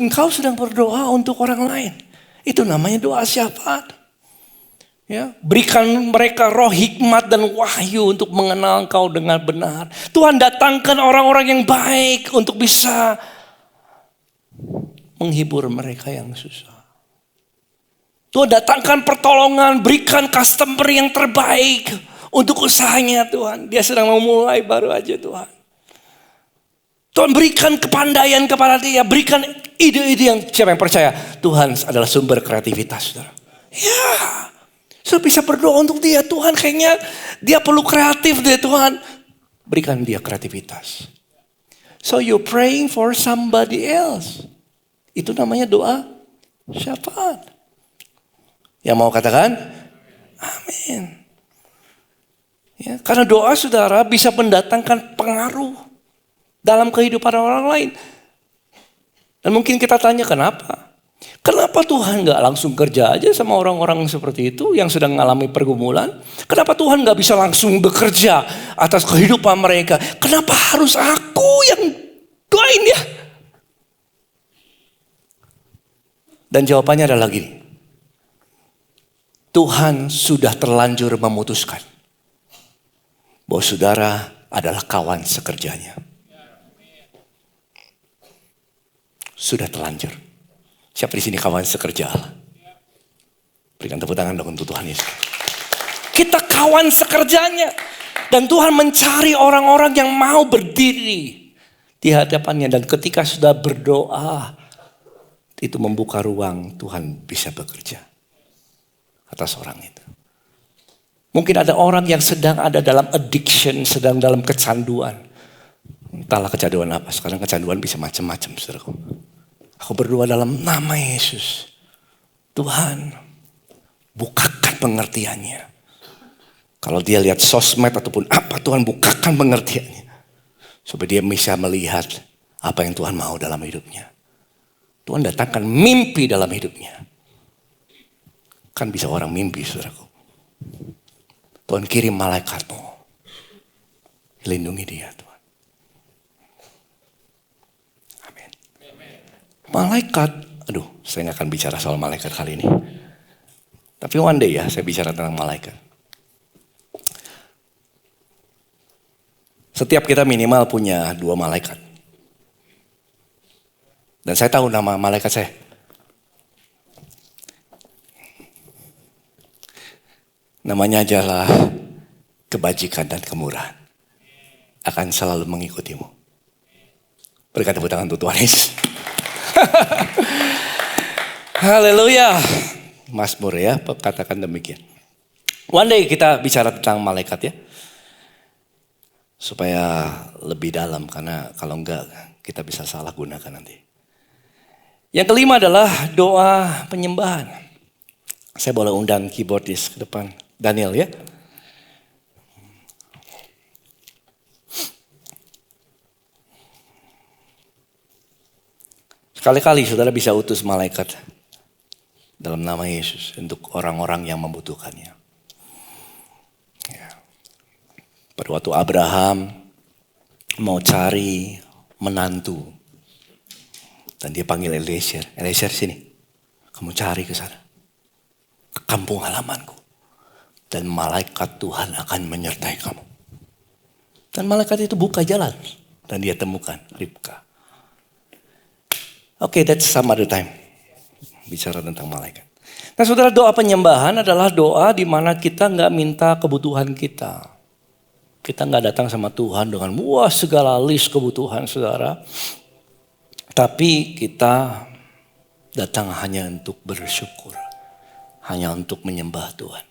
Engkau sedang berdoa untuk orang lain. Itu namanya doa syafaat. Ya, berikan mereka roh hikmat dan wahyu untuk mengenal Engkau dengan benar. Tuhan datangkan orang-orang yang baik untuk bisa menghibur mereka yang susah. Tuhan datangkan pertolongan, berikan customer yang terbaik untuk usahanya Tuhan. Dia sedang memulai baru aja Tuhan. Tuhan berikan kepandaian kepada dia, berikan ide-ide yang siapa yang percaya Tuhan adalah sumber kreativitas. Saudara. Ya. Saya bisa berdoa untuk dia. Tuhan kayaknya dia perlu kreatif deh Tuhan. Berikan dia kreativitas. So you praying for somebody else. Itu namanya doa syafaat. Yang mau katakan? Amin. Ya, karena doa saudara bisa mendatangkan pengaruh dalam kehidupan orang lain. Dan mungkin kita tanya kenapa? Kenapa Tuhan gak langsung kerja aja sama orang-orang seperti itu yang sedang mengalami pergumulan? Kenapa Tuhan gak bisa langsung bekerja atas kehidupan mereka? Kenapa harus aku yang doain dia? Dan jawabannya adalah gini. Tuhan sudah terlanjur memutuskan bahwa saudara adalah kawan sekerjanya. Sudah terlanjur. Siapa di sini kawan sekerja Allah? Berikan tepuk tangan dong untuk Tuhan Yesus. Kita kawan sekerjanya. Dan Tuhan mencari orang-orang yang mau berdiri di hadapannya. Dan ketika sudah berdoa, itu membuka ruang Tuhan bisa bekerja atas orang itu. Mungkin ada orang yang sedang ada dalam addiction, sedang dalam kecanduan. Entahlah kecanduan apa, sekarang kecanduan bisa macam-macam saudaraku. Aku berdoa dalam nama Yesus. Tuhan, bukakan pengertiannya. Kalau dia lihat sosmed ataupun apa, Tuhan bukakan pengertiannya. Supaya dia bisa melihat apa yang Tuhan mau dalam hidupnya. Tuhan datangkan mimpi dalam hidupnya. Kan bisa orang mimpi saudaraku. Tuhan kirim malaikatmu. Lindungi dia Tuhan. Amin. Malaikat, aduh saya gak akan bicara soal malaikat kali ini. Tapi one day ya saya bicara tentang malaikat. Setiap kita minimal punya 2 malaikat. Dan saya tahu nama malaikat saya. Namanya adalah kebajikan dan kemurahan. Akan selalu mengikutimu. Berikan tepuk tangan untuk Tuhan Yesus. Haleluya. Mazmur ya, katakan demikian. One day kita bicara tentang malaikat ya. Supaya lebih dalam, karena kalau enggak kita bisa salah gunakan nanti. Yang kelima adalah doa penyembahan. Saya boleh undang keyboardis ke depan. Daniel ya. Sekali-kali saudara bisa utus malaikat dalam nama Yesus untuk orang-orang yang membutuhkannya. Ya. Pada waktu Abraham mau cari menantu. Dan dia panggil Eliezer. Eliezer sini. Kamu cari ke sana. Ke kampung halamanku. Dan malaikat Tuhan akan menyertai kamu. Dan malaikat itu buka jalan. Dan dia temukan Ribka. Oke, that's some other time. Bicara tentang malaikat. Nah saudara, doa penyembahan adalah doa di mana kita nggak minta kebutuhan kita. Kita nggak datang sama Tuhan dengan segala list kebutuhan saudara. Tapi kita datang hanya untuk bersyukur. Hanya untuk menyembah Tuhan.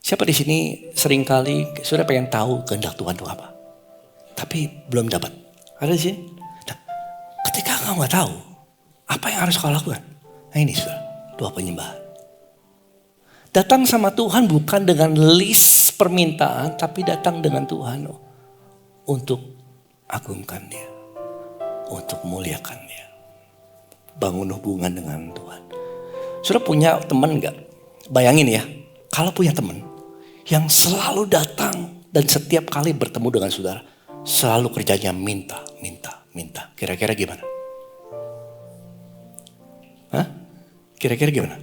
Siapa di sini seringkali sudah pengen tahu kehendak Tuhan itu apa? Tapi belum dapat. Ada di sini? Nah, ketika kamu nggak tahu, apa yang harus kau lakukan? Nah ini saudara, doa penyembahan. Datang sama Tuhan bukan dengan list permintaan, tapi datang dengan Tuhan untuk agungkan dia, untuk muliakan dia. Bangun hubungan dengan Tuhan. Saudara punya teman enggak? Bayangin ya, kalau punya teman yang selalu datang dan setiap kali bertemu dengan saudara, selalu kerjanya minta. Kira-kira gimana? Hah? Kira-kira gimana?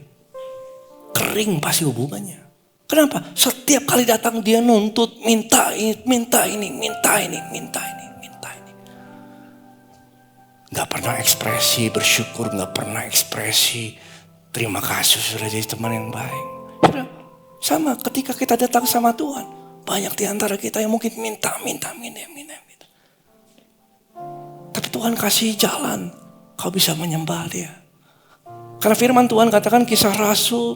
Kering pasti hubungannya. Kenapa? Setiap kali datang dia nuntut, minta ini. Gak pernah ekspresi bersyukur, gak pernah ekspresi terima kasih sudah jadi teman yang baik. Sudah, sama ketika kita datang sama Tuhan, banyak di antara kita yang mungkin minta. Tapi Tuhan kasih jalan, kau bisa menyembah dia. Karena firman Tuhan katakan Kisah Rasul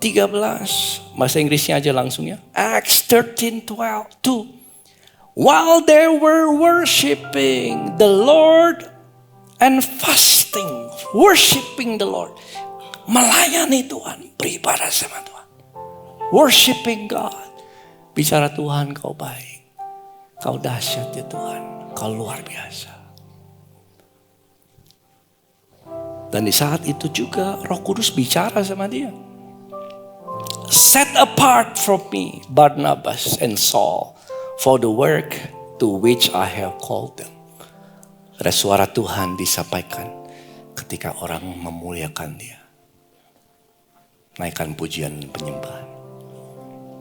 13. Bahasa Inggrisnya aja langsung ya. Acts 13:12. While they were worshiping the Lord and fasting. Worshiping the Lord. Melayani Tuhan. Beribadah sama Tuhan. Worshiping God. Bicara Tuhan kau baik. Kau dahsyat ya Tuhan. Kau luar biasa. Dan di saat itu juga Roh Kudus bicara sama dia. Set apart from me Barnabas and Saul for the work to which I have called them. Ada suara Tuhan disampaikan ketika orang memuliakan dia. Naikkan pujian penyembahan.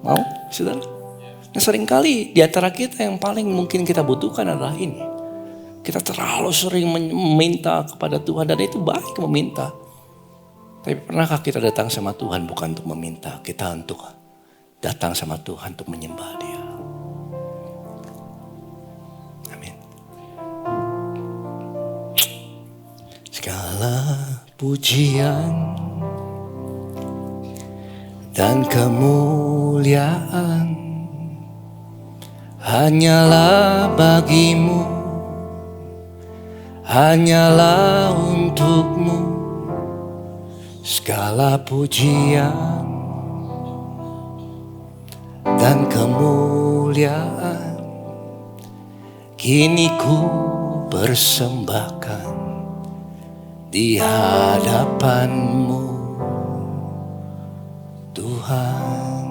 Mau saudara? Nah seringkali di antara kita yang paling mungkin kita butuhkan adalah ini. Kita terlalu sering meminta kepada Tuhan dan itu baik meminta. Tapi pernahkah kita datang sama Tuhan bukan untuk meminta, kita untuk datang sama Tuhan untuk menyembah dia. Amin. Segala pujian dan kemuliaan hanyalah bagimu. Hanyalah untukmu segala pujian dan kemuliaan kini ku persembahkan di hadapanmu Tuhan.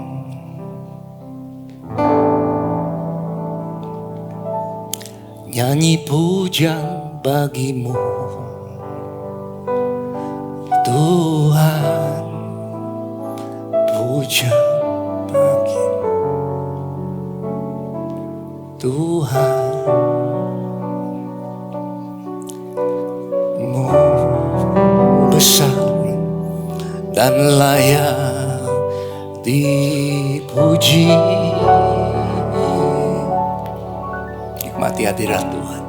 Nyanyi pujian bagimu Tuhan, puja bagimu Tuhan, mu besar dan layak dipuji. Nikmati hadirat Tuhan.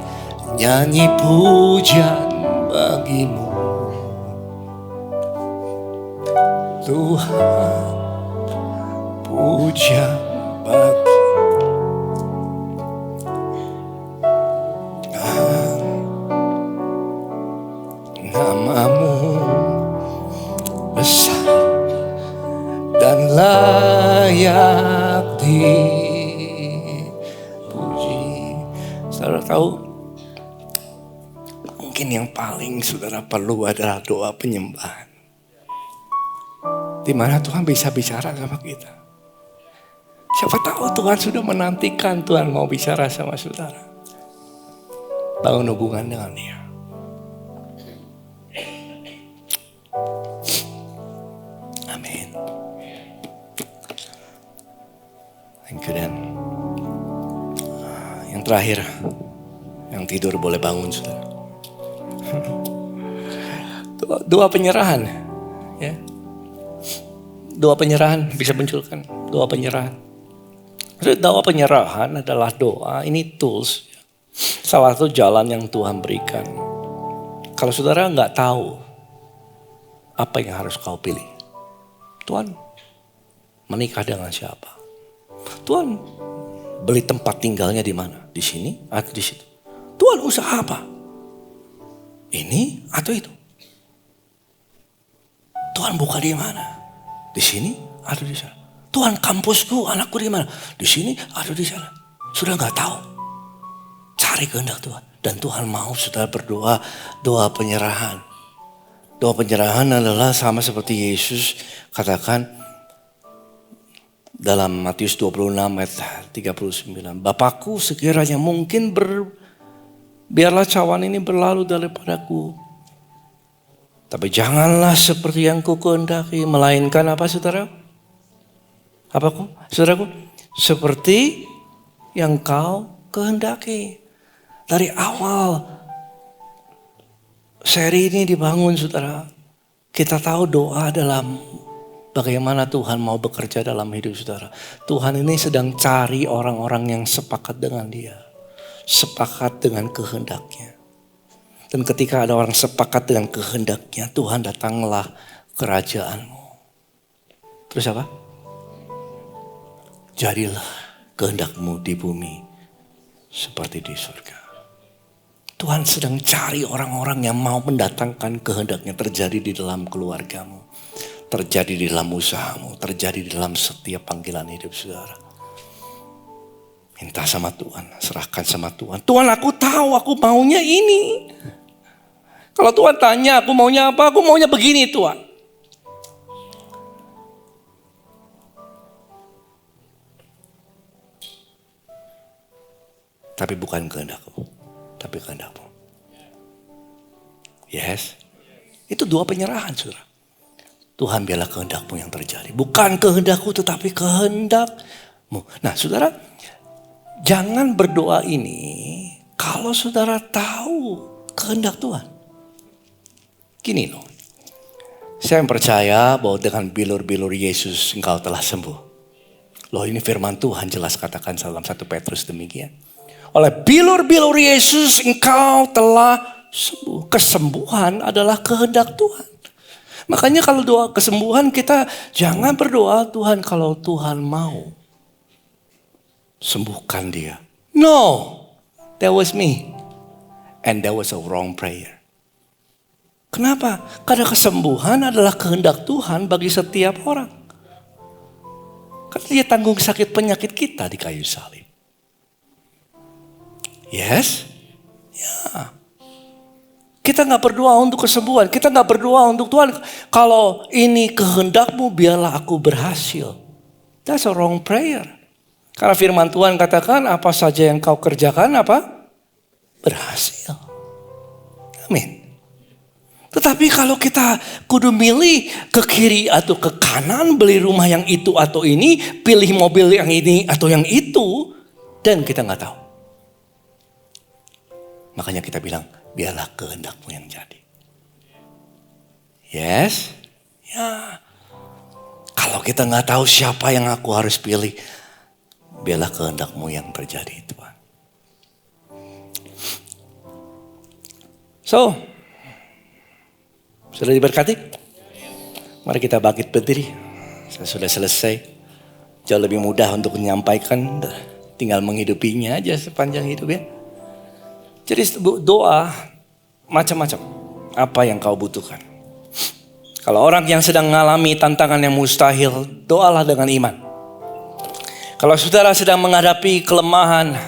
Nyanyi pujian bagimu Tuhan, puja bagimu Namamu besar dan layak dipuji. Saudara tahu, mungkin yang paling saudara perlu adalah doa penyembahan. Di mana Tuhan bisa bicara sama kita. Siapa tahu Tuhan sudah menantikan Tuhan mau bicara sama saudara. Bangun hubungan dengan Dia. Amin. Thank you, Dan. Yang terakhir, yang tidur boleh bangun, saudara. Doa penyerahan, ya. Doa penyerahan bisa munculkan. Doa penyerahan. Doa penyerahan adalah doa. Ini tools, salah satu jalan yang Tuhan berikan. Kalau saudara nggak tahu apa yang harus kau pilih, Tuhan menikah dengan siapa? Tuhan beli tempat tinggalnya di mana? Di sini atau di situ? Tuhan usaha apa? Ini atau itu? Tuhan buka di mana? Di sini atau di sana? Tuhan kampusku, anakku di mana? Di sini atau di sana? Sudah nggak tahu. Cari kehendak Tuhan. Dan Tuhan mau saudara berdoa, doa penyerahan. Doa penyerahan adalah sama seperti Yesus katakan dalam Matius 26 ayat 39. Bapakku sekiranya mungkin biarlah cawan ini berlalu daripadaku. Tapi janganlah seperti yang ku kehendaki, melainkan apa saudara? Apaku? Saudaraku? Seperti yang kau kehendaki. Dari awal seri ini dibangun saudara. Kita tahu doa dalam bagaimana Tuhan mau bekerja dalam hidup saudara. Tuhan ini sedang cari orang-orang yang sepakat dengan Dia. Sepakat dengan kehendaknya. Dan ketika ada orang sepakat dengan kehendaknya, Tuhan datanglah kerajaanmu. Terus apa? Jadilah kehendakmu di bumi seperti di surga. Tuhan sedang cari orang-orang yang mau mendatangkan kehendaknya terjadi di dalam keluargamu. Terjadi di dalam usahamu, terjadi di dalam setiap panggilan hidup saudara. Minta sama Tuhan, serahkan sama Tuhan. Tuhan aku tahu aku maunya ini. Kalau Tuhan tanya aku maunya apa, aku maunya begini Tuhan. Tapi bukan kehendakmu, tapi kehendakmu. Yes, itu doa penyerahan saudara. Tuhan biarlah kehendakmu yang terjadi. Bukan kehendakku tetapi kehendakmu. Nah saudara, jangan berdoa ini kalau saudara tahu kehendak Tuhan. Gini loh, saya percaya bahwa dengan bilur-bilur Yesus engkau telah sembuh. Loh ini firman Tuhan jelas katakan dalam 1 Petrus demikian. Oleh bilur-bilur Yesus engkau telah sembuh. Kesembuhan adalah kehendak Tuhan. Makanya kalau doa kesembuhan kita jangan berdoa Tuhan kalau Tuhan mau sembuhkan dia. No, that was me. And that was a wrong prayer. Kenapa? Karena kesembuhan adalah kehendak Tuhan bagi setiap orang. Karena Dia tanggung sakit penyakit kita di kayu salib. Yes? Ya. Kita gak berdoa untuk kesembuhan. Kita gak berdoa untuk Tuhan. Kalau ini kehendakmu biarlah aku berhasil. That's a wrong prayer. Karena firman Tuhan katakan apa saja yang kau kerjakan apa? Berhasil. Amin. Tetapi kalau kita kudu milih ke kiri atau ke kanan, beli rumah yang itu atau ini, pilih mobil yang ini atau yang itu, dan kita nggak tahu. Makanya kita bilang, biarlah kehendakmu yang jadi. Yes? Ya. Kalau kita nggak tahu siapa yang aku harus pilih, biarlah kehendakmu yang terjadi, Tuhan. So, sudah diberkati? Mari kita bangkit berdiri. Saya sudah selesai. Jauh lebih mudah untuk menyampaikan. Tinggal menghidupinya aja sepanjang hidup ya. Jadi doa macam-macam. apa yang kau butuhkan. Kalau orang yang sedang mengalami tantangan yang mustahil, doalah dengan iman. Kalau saudara sedang menghadapi kelemahan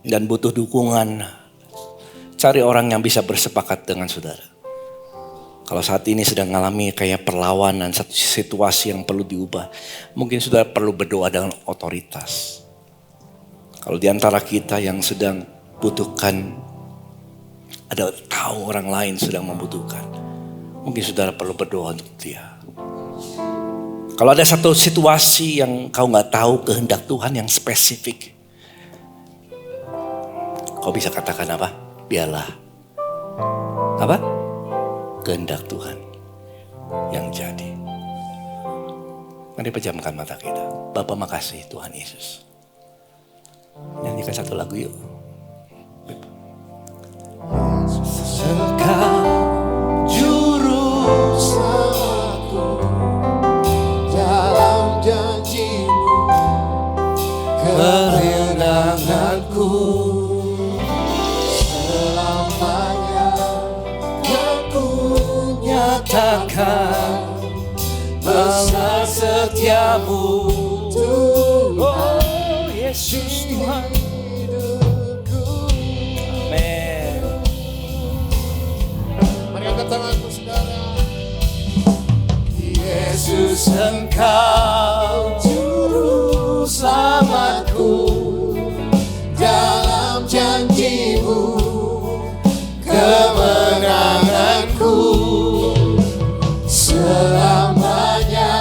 dan butuh dukungan, cari orang yang bisa bersepakat dengan saudara. Kalau saat ini sedang mengalami kayak perlawanan, satu situasi yang perlu diubah, mungkin saudara perlu berdoa dengan otoritas. Kalau di antara kita yang sedang butuhkan, ada tahu orang lain sedang membutuhkan, mungkin saudara perlu berdoa untuk dia. Kalau ada satu situasi yang kau nggak tahu kehendak Tuhan yang spesifik, kau bisa katakan apa? Biarlah apa? Kehendak Tuhan yang jadi. Mari pejamkan mata kita. Bapa, makasih Tuhan Yesus. Nyanyikan satu lagu yuk. Engkau juru selamatku, dalam janji-Mu kemenanganku, selamanya aku nyatakan besar setiamu Tuhan. Oh Yesus Tuhan. Amin. Mari angkat tanganku saudara. Yesus, Engkau juru selamatku, dalam janji-Mu kemenanganku, selamanya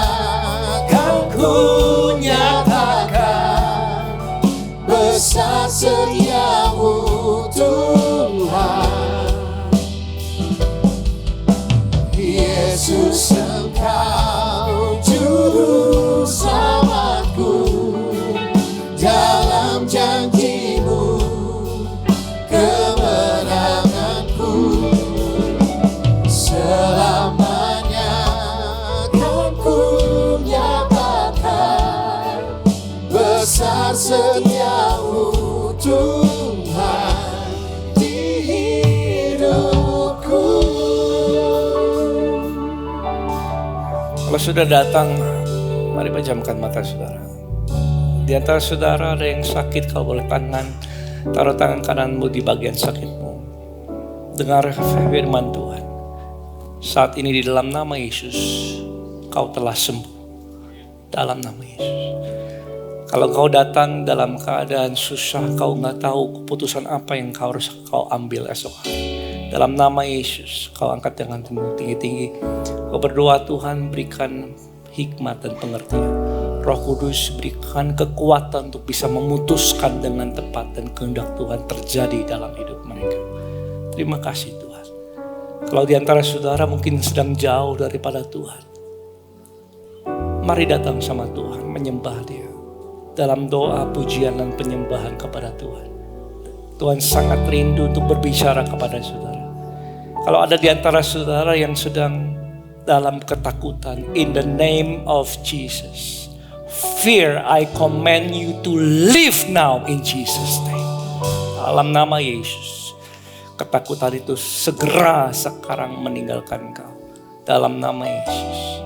kan ku nyatakan besar setiamu Tuhan. Yesus, Engkau juru selamatku, dalam janji-Mu kemenanganku, selamanya kan ku nyatakan besar setiamu Tuhan di hidupku. Kalau sudah datang, mari pejamkan mata saudara. Di antara saudara ada yang sakit, kau boleh taruh tangan kananmu di bagian sakitmu. Dengar firman Tuhan. Saat ini di dalam nama Yesus, kau telah sembuh. Dalam nama Yesus. Kalau kau datang dalam keadaan susah, kau nggak tahu keputusan apa yang kau harus kau ambil esok hari. Dalam nama Yesus, kau angkat tanganmu tinggi-tinggi. Kau berdoa, Tuhan berikan hikmat dan pengertian. Roh Kudus berikan kekuatan untuk bisa memutuskan dengan tepat dan kehendak Tuhan terjadi dalam hidup mereka. Terima kasih Tuhan. Kalau di antara saudara mungkin sedang jauh daripada Tuhan, mari datang sama Tuhan, menyembah Dia. Dalam doa, pujian dan penyembahan kepada Tuhan. Tuhan sangat rindu untuk berbicara kepada saudara. Kalau ada di antara saudara yang sedang dalam ketakutan, in the name of Jesus, fear, I command you to leave now in Jesus' name. Dalam nama Yesus, ketakutan itu segera sekarang meninggalkan kau. Dalam nama Yesus.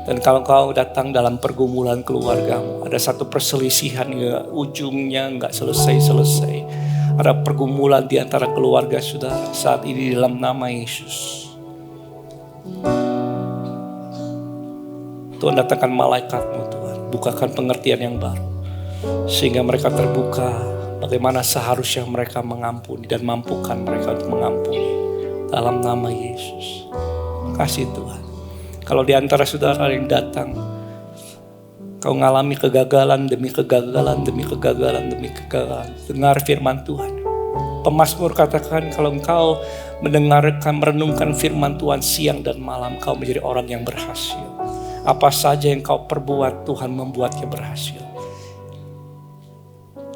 Dan kalau kau datang dalam pergumulan keluargamu, ada satu perselisihan yang ujungnya nggak selesai-selesai. Ada pergumulan di antara keluarga saudara saat ini dalam nama Yesus. Tuhan datangkan malaikat-Mu Tuhan, bukakan pengertian yang baru. Sehingga mereka terbuka bagaimana seharusnya mereka mengampuni dan mampukan mereka untuk mengampuni. Dalam nama Yesus. Kasih Tuhan. Kalau di antara saudara yang datang, kau mengalami kegagalan demi kegagalan, demi kegagalan, demi kegagalan. Dengar firman Tuhan. Pemazmur katakan kalau engkau mendengarkan, merenungkan firman Tuhan siang dan malam, kau menjadi orang yang berhasil. Apa saja yang kau perbuat, Tuhan membuatnya berhasil.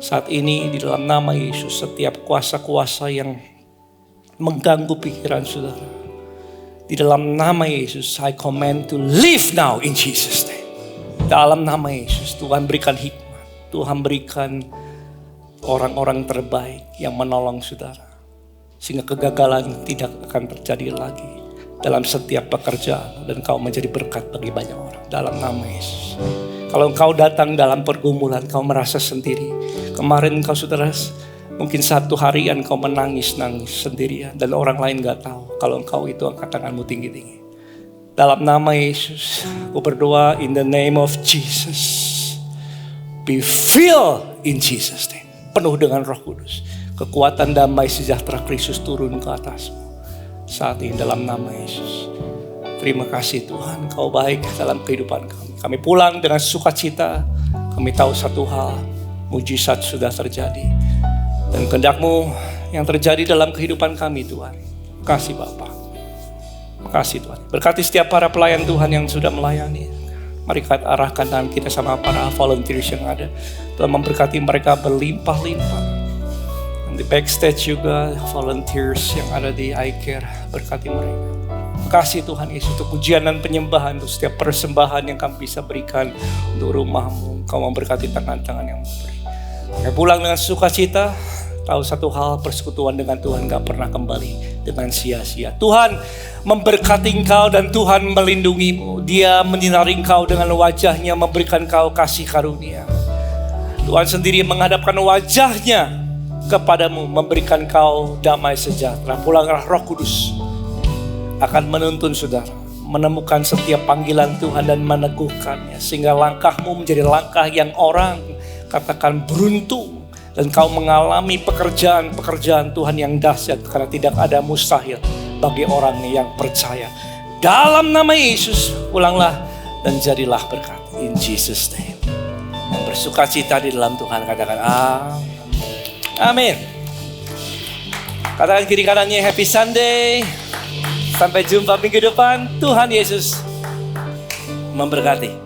Saat ini di dalam nama Yesus, setiap kuasa-kuasa yang mengganggu pikiran saudara, di dalam nama Yesus, I command to leave now in Jesus' name. Dalam nama Yesus, Tuhan berikan hikmat. Tuhan berikan orang-orang terbaik yang menolong saudara. Sehingga kegagalan tidak akan terjadi lagi dalam setiap pekerjaan. Dan kau menjadi berkat bagi banyak orang dalam nama Yesus. Kalau engkau datang dalam pergumulan, kau merasa sendiri. Kemarin kau saudara, mungkin satu harian kau menangis sendirian. Dan orang lain gak tahu. Kalau engkau itu angkat tanganmu tinggi-tinggi. Dalam nama Yesus, aku berdoa in the name of Jesus. Be filled in Jesus name. Penuh dengan Roh Kudus. Kekuatan damai sejahtera Kristus turun ke atasmu saat ini dalam nama Yesus. Terima kasih Tuhan, Kau baik dalam kehidupan kami. Kami pulang dengan sukacita. Kami tahu satu hal, mujizat sudah terjadi. Dan kehendak-Mu yang terjadi dalam kehidupan kami Tuhan. Kasih Bapa. Kasih Tuhan. Berkati setiap para pelayan Tuhan yang sudah melayani. Mari kita arahkan tangan kita sama para volunteers yang ada. Tuhan memberkati mereka berlimpah-limpah. Di backstage juga volunteers yang ada di iCare, berkati mereka. Kasih Tuhan Yesus untuk pujian dan penyembahan, untuk setiap persembahan yang kami bisa berikan untuk rumah-Mu. Kau memberkati tangan-tangan yang memberi. Kami pulang dengan sukacita, tahu satu hal, persekutuan dengan Tuhan gak pernah kembali dengan sia-sia. Tuhan memberkati engkau dan Tuhan melindungimu. Dia menyinari engkau dengan wajahnya, memberikan engkau kasih karunia. Tuhan sendiri menghadapkan wajahnya kepadamu, memberikan kau damai sejahtera. Pulanglah Roh Kudus akan menuntun saudara menemukan setiap panggilan Tuhan dan meneguhkannya, sehingga langkahmu menjadi langkah yang orang katakan beruntung, dan kau mengalami pekerjaan-pekerjaan Tuhan yang dahsyat, karena tidak ada mustahil bagi orang yang percaya. Dalam nama Yesus, pulanglah dan jadilah berkat. In Jesus name. Yang bersukacita di dalam Tuhan katakan amin. Katakan kiri kanannya happy Sunday. Sampai jumpa minggu depan. Tuhan Yesus memberkati.